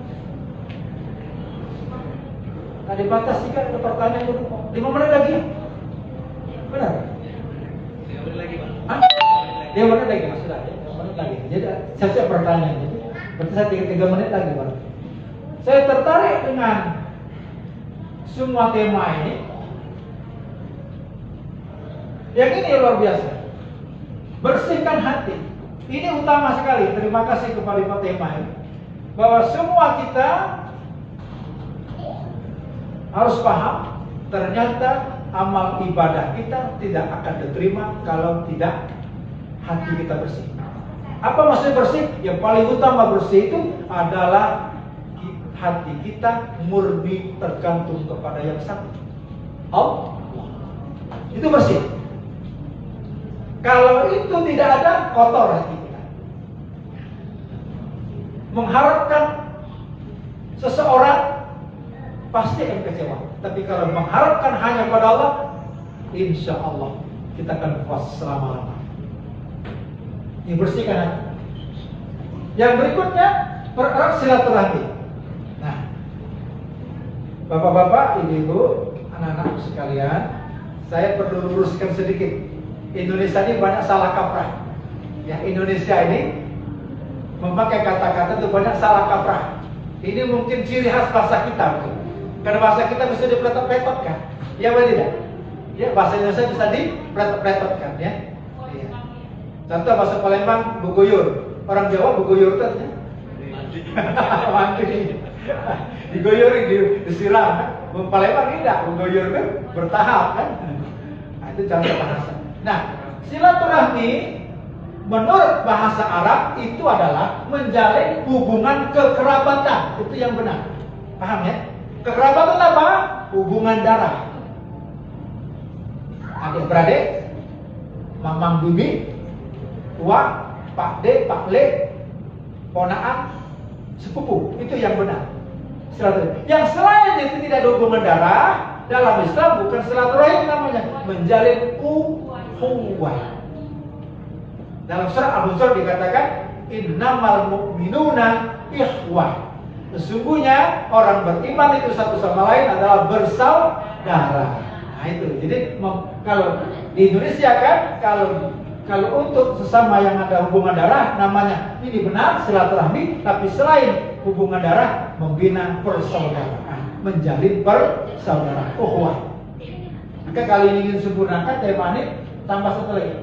Nah dibatasi kan ada pertanyaan dulu. 5 menit lagi ya? Benar? 5 menit lagi Pak. Hah? 5 menit lagi maksudnya ya? 5 menit lagi. Jadi saya siap pertanyaan itu. Berarti saya 3 menit lagi Pak. Saya tertarik dengan semua tema ini. Yang ini luar biasa. Bersihkan hati. Ini utama sekali. Terima kasih kepada Pak tema ini. Bahwa semua kita harus paham, ternyata amal ibadah kita tidak akan diterima kalau tidak hati kita bersih. Apa maksudnya bersih? Yang paling utama bersih itu adalah hati kita murni tergantung kepada yang satu, Allah. Itu bersih. Kalau itu tidak ada, kotor hati kita. Mengharapkan seseorang pasti akan kecewa. Tapi kalau mengharapkan hanya pada Allah, insya Allah kita akan puas selama-lamanya. Ini bersihkan hati. Yang berikutnya, pererat silaturahmi. Nah, bapak-bapak, ibu-ibu, anak-anak sekalian, saya perlu luruskan sedikit. Indonesia ini banyak salah kaprah. Ya, Indonesia ini memakai kata-kata itu banyak salah kaprah. Ini mungkin ciri khas bahasa kita, betul. Karena bahasa kita bisa dipletot-pletotkan. Ya, betul tidak? Ya, bahasa Indonesia bisa dipletot-pletotkan, ya. Ya. Contoh bahasa Palembang, buguyur. Orang Jawa buguyur itu artinya mandi. Digoyori, disiram kan? Palembang tidak, buguyur itu bertahap kan? Nah, itu contoh bahasa. Nah, silaturahmi menurut bahasa Arab itu adalah menjalin hubungan kekerabatan. Itu yang benar. Paham ya? Kekerabatan apa? Hubungan darah. Adik-beradik, mamang bibi, tua, Pak D, Pak Le, ponaan, sepupu. Itu yang benar. Silaturahim. Yang selain itu tidak ada hubungan darah, dalam Islam bukan silaturahim namanya, menjalin ukhuwah. Dalam surah Al-Hujurat dikatakan innamal mu'minuna ikhwah. Sesungguhnya orang beriman itu satu sama lain adalah bersaudara. Nah itu. Jadi kalau di Indonesia kan kalau untuk sesama yang ada hubungan darah namanya ini benar silaturahmi, tapi selain hubungan darah membina persaudaraan, menjalin persaudaraan, ukhuwah. Maka kali ini ingin sempurnakan tema ini tambah satu lagi,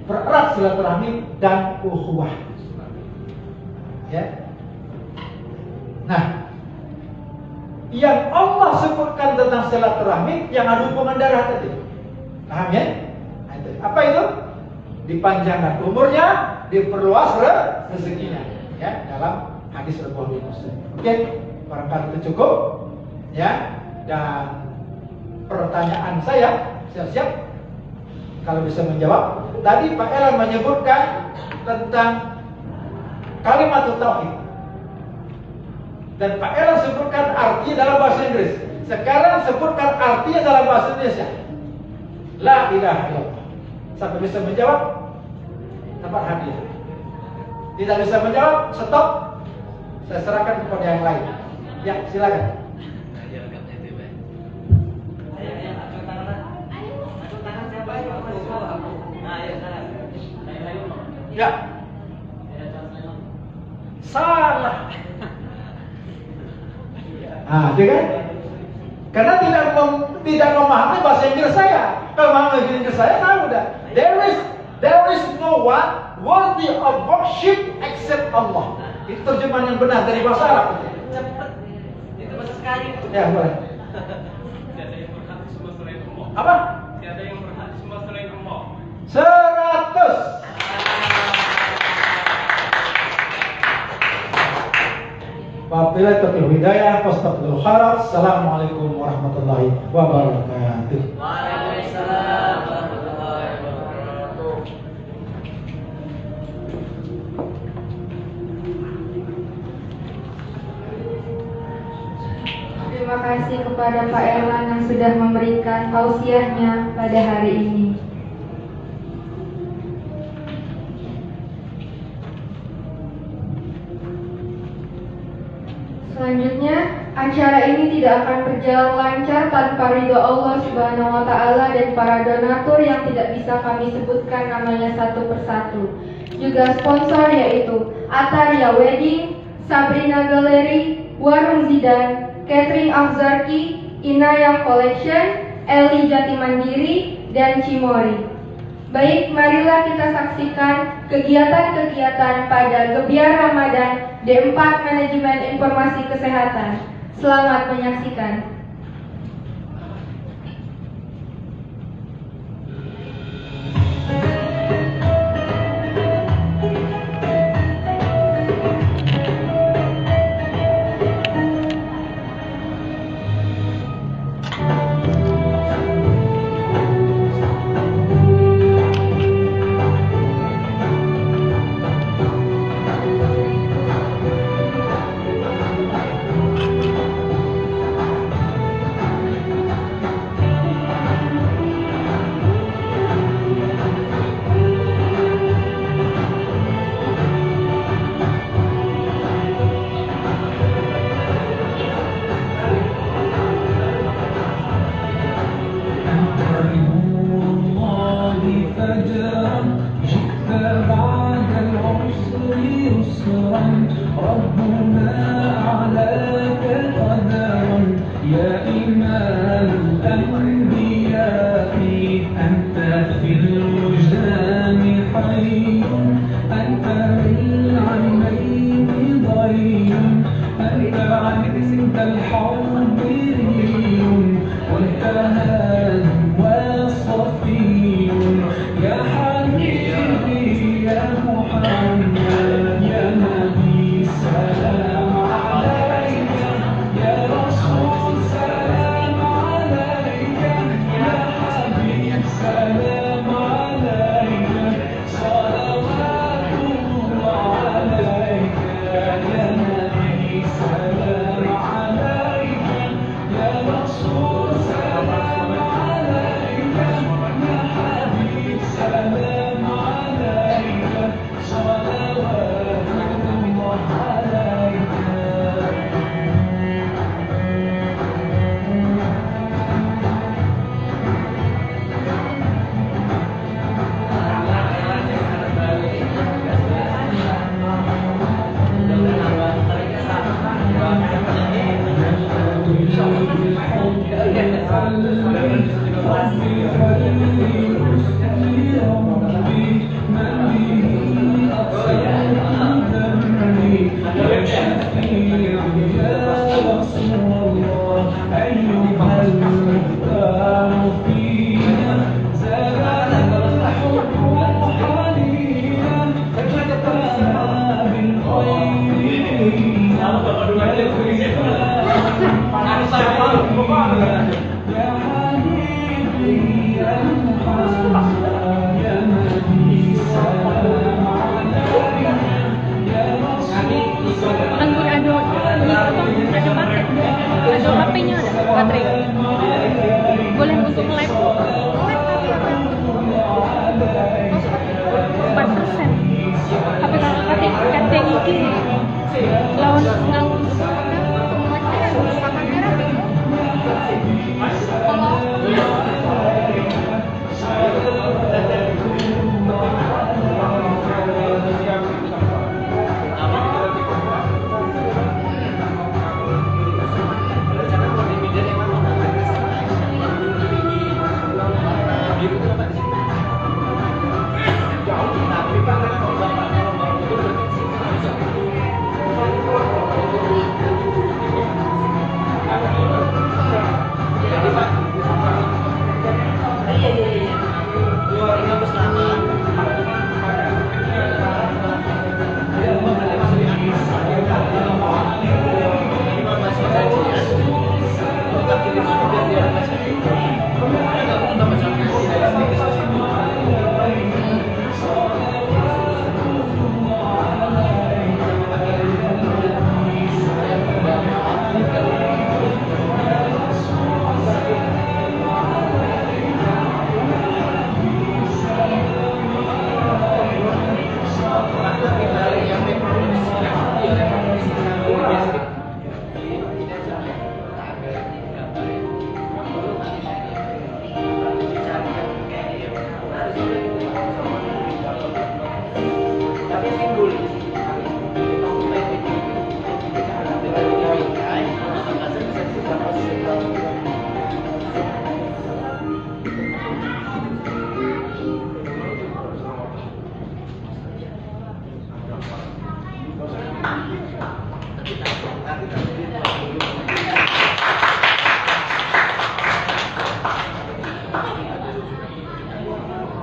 pererat silaturahmi dan ukhuwah. Ya. Nah, yang Allah sebutkan tentang silaturahmi yang ada hubungan darah tadi, paham ya? Nah, itu. Apa itu? Dipanjangkan umurnya, diperluas rezekinya. Ya, dalam hadis Bukhari Muslim. Oke, barangkali itu cukup. Ya, dan pertanyaan saya siap-siap kalau bisa menjawab. Tadi Pak Elan menyebutkan tentang kalimat tauhid. Dan Pak Elan sebutkan artinya dalam bahasa Inggris. Sekarang sebutkan artinya dalam bahasa Indonesia. La ilaha illallah. Sampai bisa menjawab, dapat hadiah. Tidak bisa menjawab, stop. Saya serahkan kepada yang lain. Ya, silakan. Ya. Salah. Ah, dia kan? Karena tidak memahami bahasa Inggris saya. Kalau memahami bahasa Inggris saya tahu udah. There is no one worthy of worship except Allah. Itu terjemahan yang benar dari bahasa Arab. Cepat. Itu bahasa sekali. Ya, boleh. Tiada yang berhak semua selain Allah. Apa? Tiada yang berhak semua selain Allah. 100. Wabillahi taufiq hidayah, wastaqbilul khairat. Assalamualaikum warahmatullahi wabarakatuh. Waalaikumsalam warahmatullahi wabarakatuh. Terima kasih kepada Pak Erlan yang sudah memberikan tausiahnya pada hari ini. Selanjutnya, acara ini tidak akan berjalan lancar tanpa ridho Allah Subhanahu wa Ta'ala dan para donatur yang tidak bisa kami sebutkan namanya satu persatu. Juga sponsor yaitu Ataria Wedding, Sabrina Gallery, Warung Zidan, Catering Afzarki, Inayah Collection, Eli Jati Mandiri, dan Cimori. Baik, marilah kita saksikan kegiatan-kegiatan pada Gebiar Ramadan D4 Manajemen Informasi Kesehatan. Selamat menyaksikan.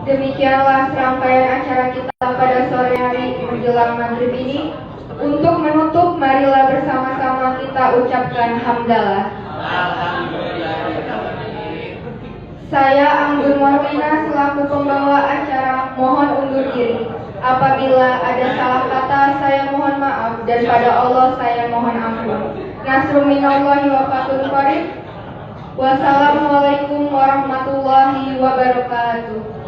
Demikianlah serangkaian acara kita pada sore hari menjelang maghrib ini. Untuk menutup, marilah bersama-sama kita ucapkan hamdalah. Saya Anggun Marlina selaku pembawa acara mohon undur diri. Apabila ada salah kata, saya mohon maaf, dan pada Allah saya mohon ampun. Nasrun minallahi wa fathun qarib. Wassalamualaikum warahmatullahi wabarakatuh.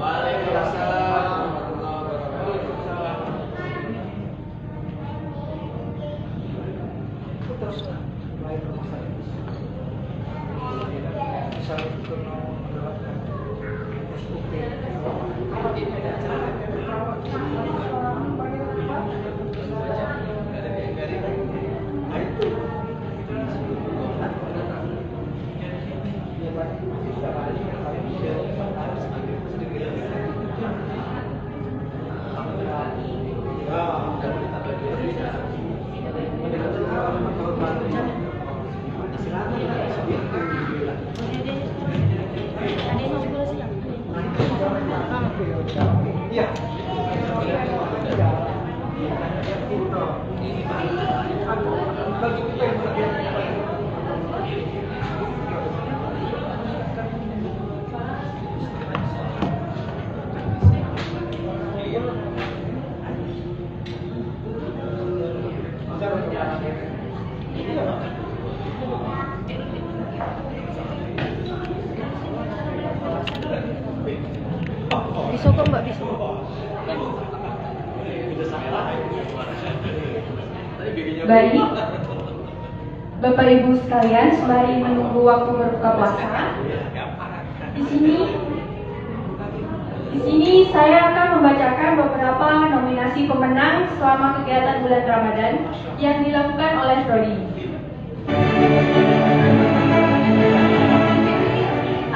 Baik, Bapak Ibu sekalian, sembari menunggu waktu berbuka puasa, di sini saya akan membacakan beberapa nominasi pemenang selama kegiatan bulan Ramadan yang dilakukan oleh Prodi.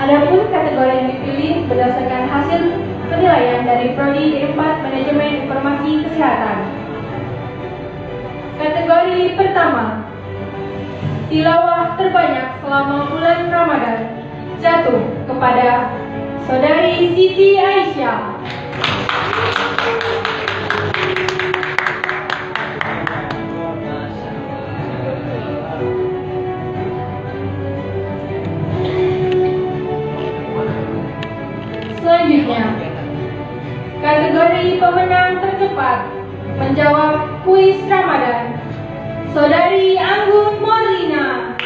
Adapun kategori yang dipilih berdasarkan hasil penilaian dari Prodi D4 Manajemen Informasi Kesehatan. Kategori pertama, tilawah terbanyak selama bulan Ramadan jatuh kepada Saudari Siti Aisyah. Selanjutnya, kategori pemenang tercepat menjawab kuis Ramadan, Saudari Anggun Marlina.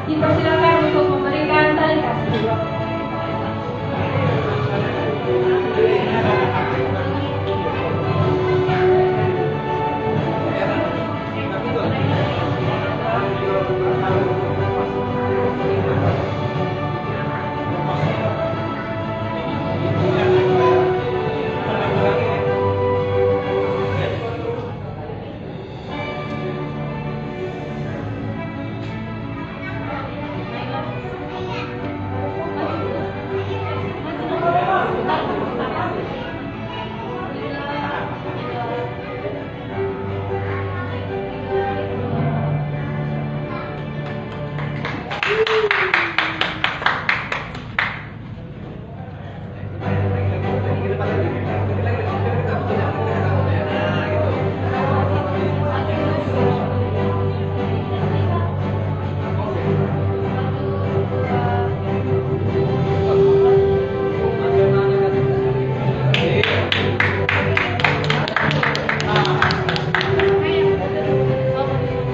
dipersilakan untuk memberikan tali kasih.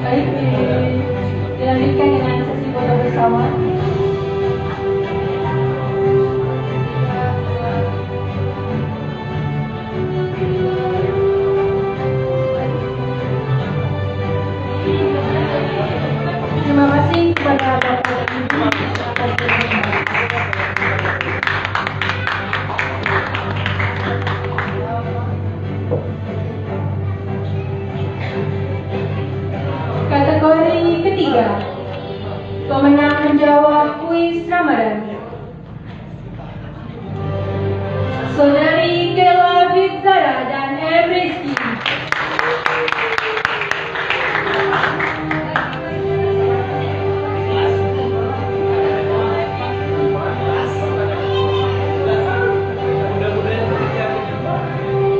Baik, dilanjutkan dengan sesi foto bersama. Terima kasih kepada Bapak dan Ibu atas perhatiannya. Kategori ketiga, pemenang menjawab kuis Ramadan. Saudari Kela Fitzara dan M. Rizky.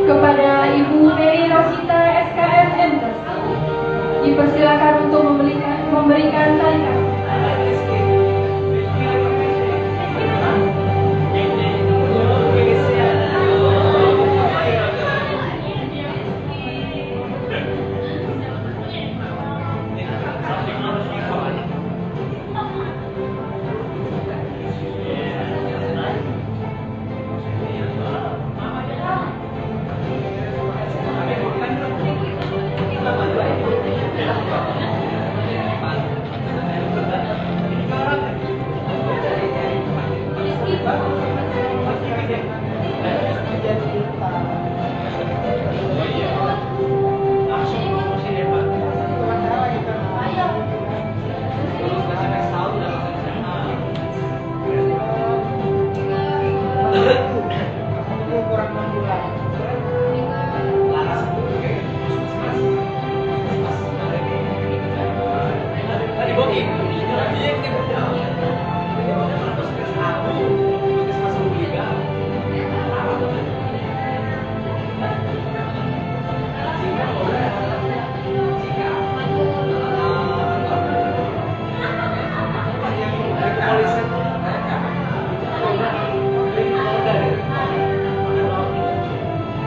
Kepada Ibu Mary Rosita SKM MTes, dipersilakan untuk memberikan tali kasih.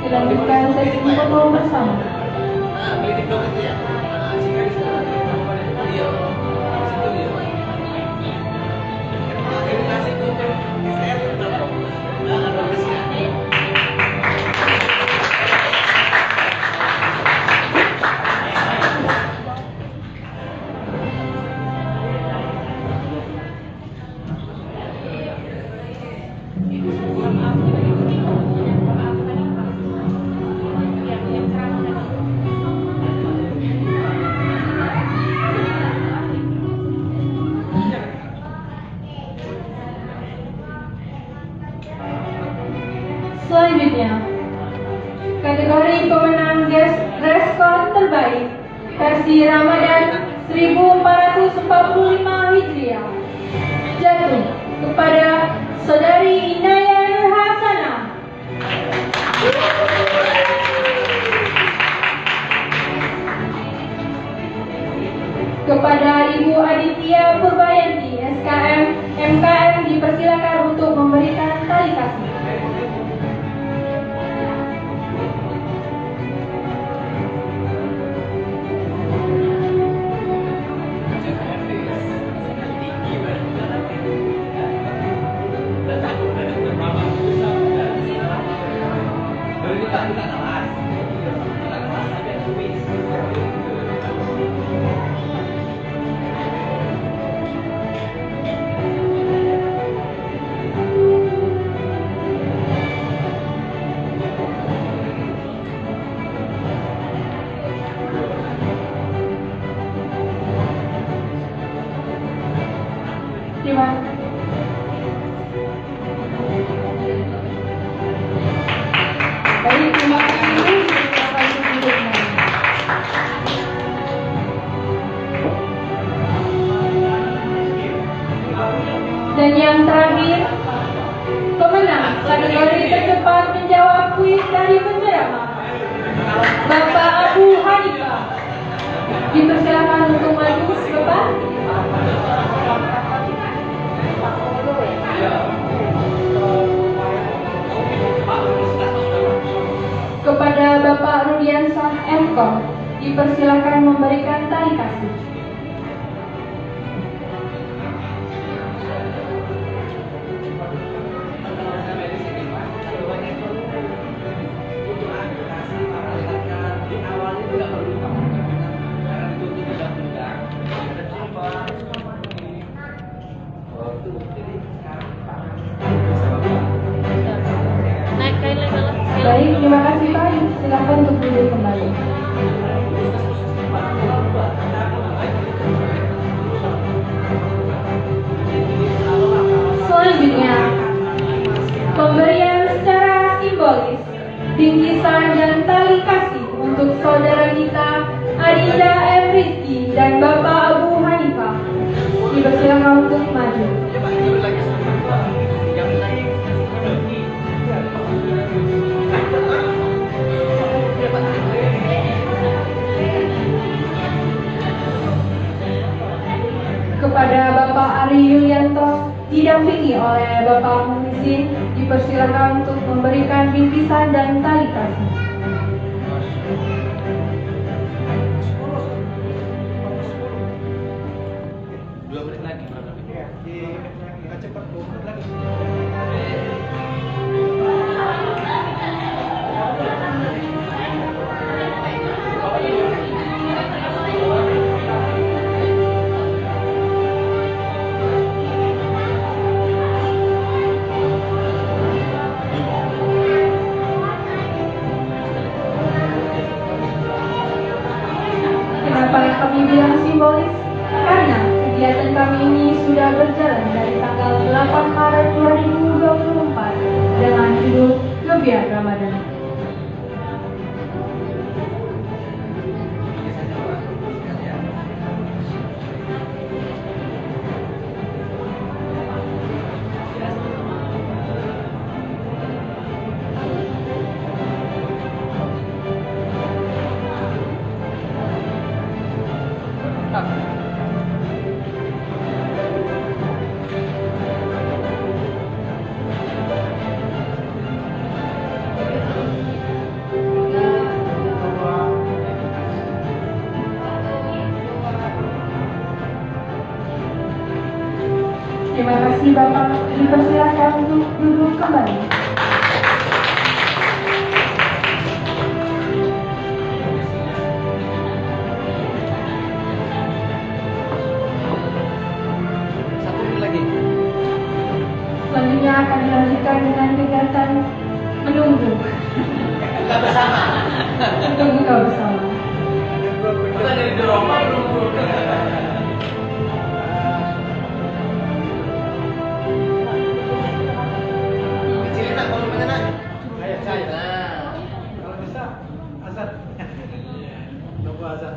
Dilanjutkan sesi foto bersama. Selanjutnya, kategori pemenang dreskon terbaik versi Ramadan 1445 Hijriah jatuh kepada Saudari Inaya Nur Hasanah. Kepada Ibu Aditya Purbayanti SKM MKM dipersilakan untuk memberikan tali kasih. Firman. Baik, terima kasih. Silakan duduk kembali. Dan yang terakhir, pemenang kategori tercepat menjawab kuis dari penceramah, Bapak Abu Hanifah. Dipersilakan untuk maju, Bapak. Kepada Bapak Rudiansah M.Com, dipersilakan memberikan tali kasih. Baik, terima kasih Pak. Silakan untuk duduk kembali. Selanjutnya, pemberian secara simbolis bingkisan dan tali kasih untuk saudara kita Adinda M. Rizky dan Bapak Abu Hanifah. Dipersilakan untuk maju. Kepada Bapak Ari Yulianto didampingi oleh Bapak Muhsin, dipersilakan untuk memberikan bingkisan dan tali kasih. Kenapa kami bilang simbolis? Karena kegiatan kami ini sudah berjalan dari tanggal 8 Maret 2024 dengan judul Gebiar Ramadan. Terima kasih Bapak, dipersilakan untuk duduk kembali. Selanjutnya akan dilanjutkan dengan kegiatan menunggu. Buka bersama. Untuk buka bersama. Kita dari di rumah menunggu. Kalau bisa azan. Coba azan.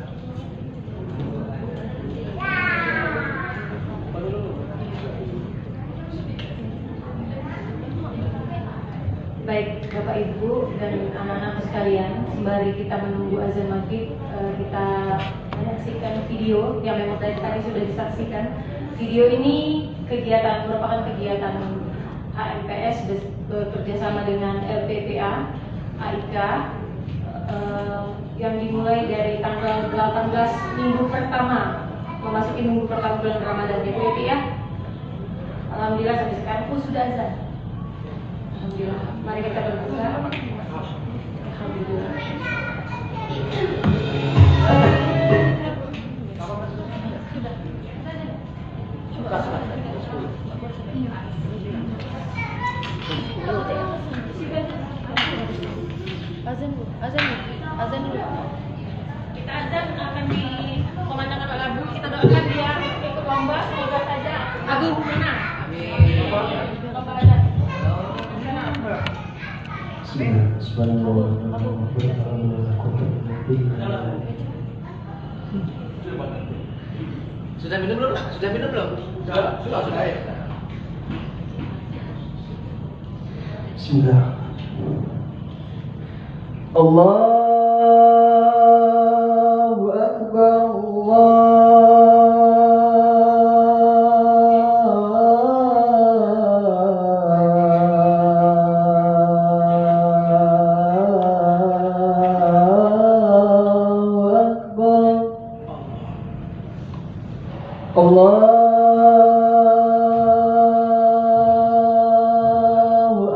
Baik Bapak Ibu dan anak-anak sekalian, sembari kita menunggu azan maghrib, kita menyaksikan video yang memang tadi sudah disaksikan. Video ini merupakan kegiatan HMPS bekerjasama dengan LPPA, AIK, yang dimulai dari tanggal 18 minggu pertama, memasuki minggu pertama bulan Ramadan ya. Alhamdulillah sampai sekarang pun sudah azan. Alhamdulillah. Mari kita berbuka. Alhamdulillah. Azan dulu. Kita azan akan dikomandangkan oleh Abu. Kita doakan dia ikut lomba, semoga saja Abu menang. Sudah minum belum? Sudah minum belum? Sudah ya. Bismillah. Allahu Akbar. Allahu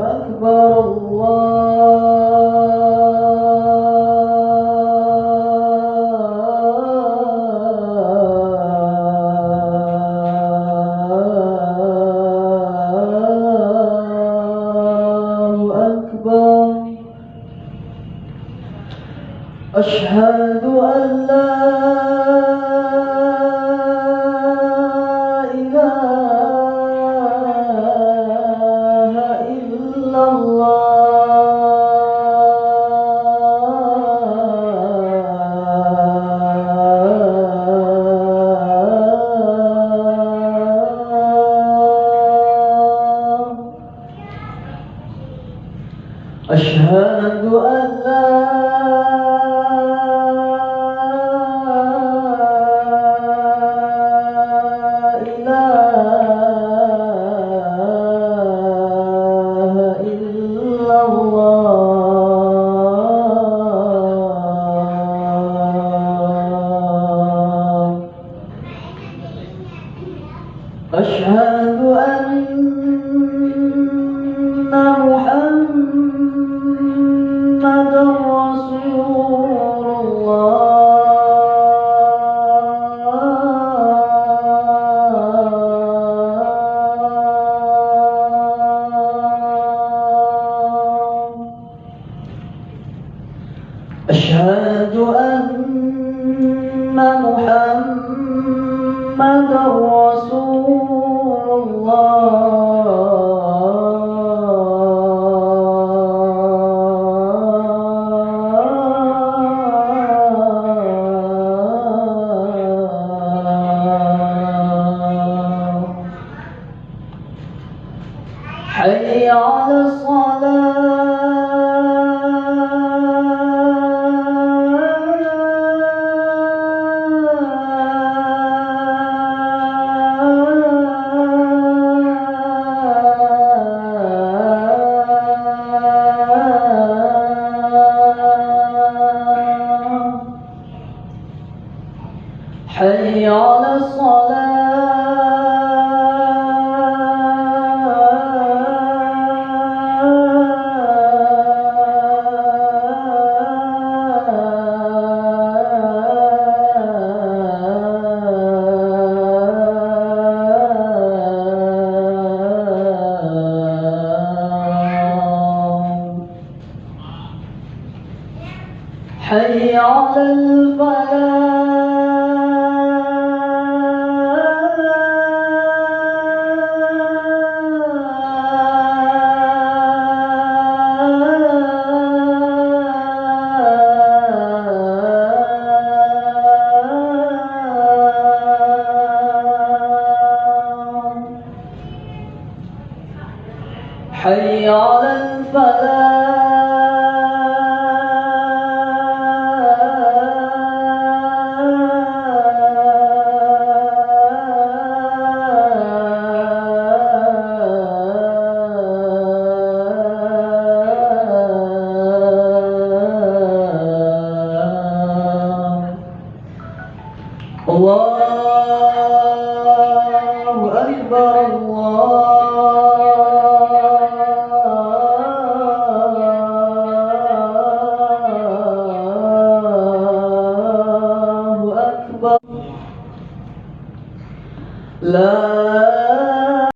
Akbar. Allahu Akbar. Asyhadu an la ilaha illallah. Asyhadu an la ilaha illallah. Asyhadu anna Muhammadar Rasulullah. Asyhadu anna Muhammadar Rasulullah. Hayya 'ala حي على الصلاة حي على الفلاح حي على الفلاح. الله أكبر الله أكبر لا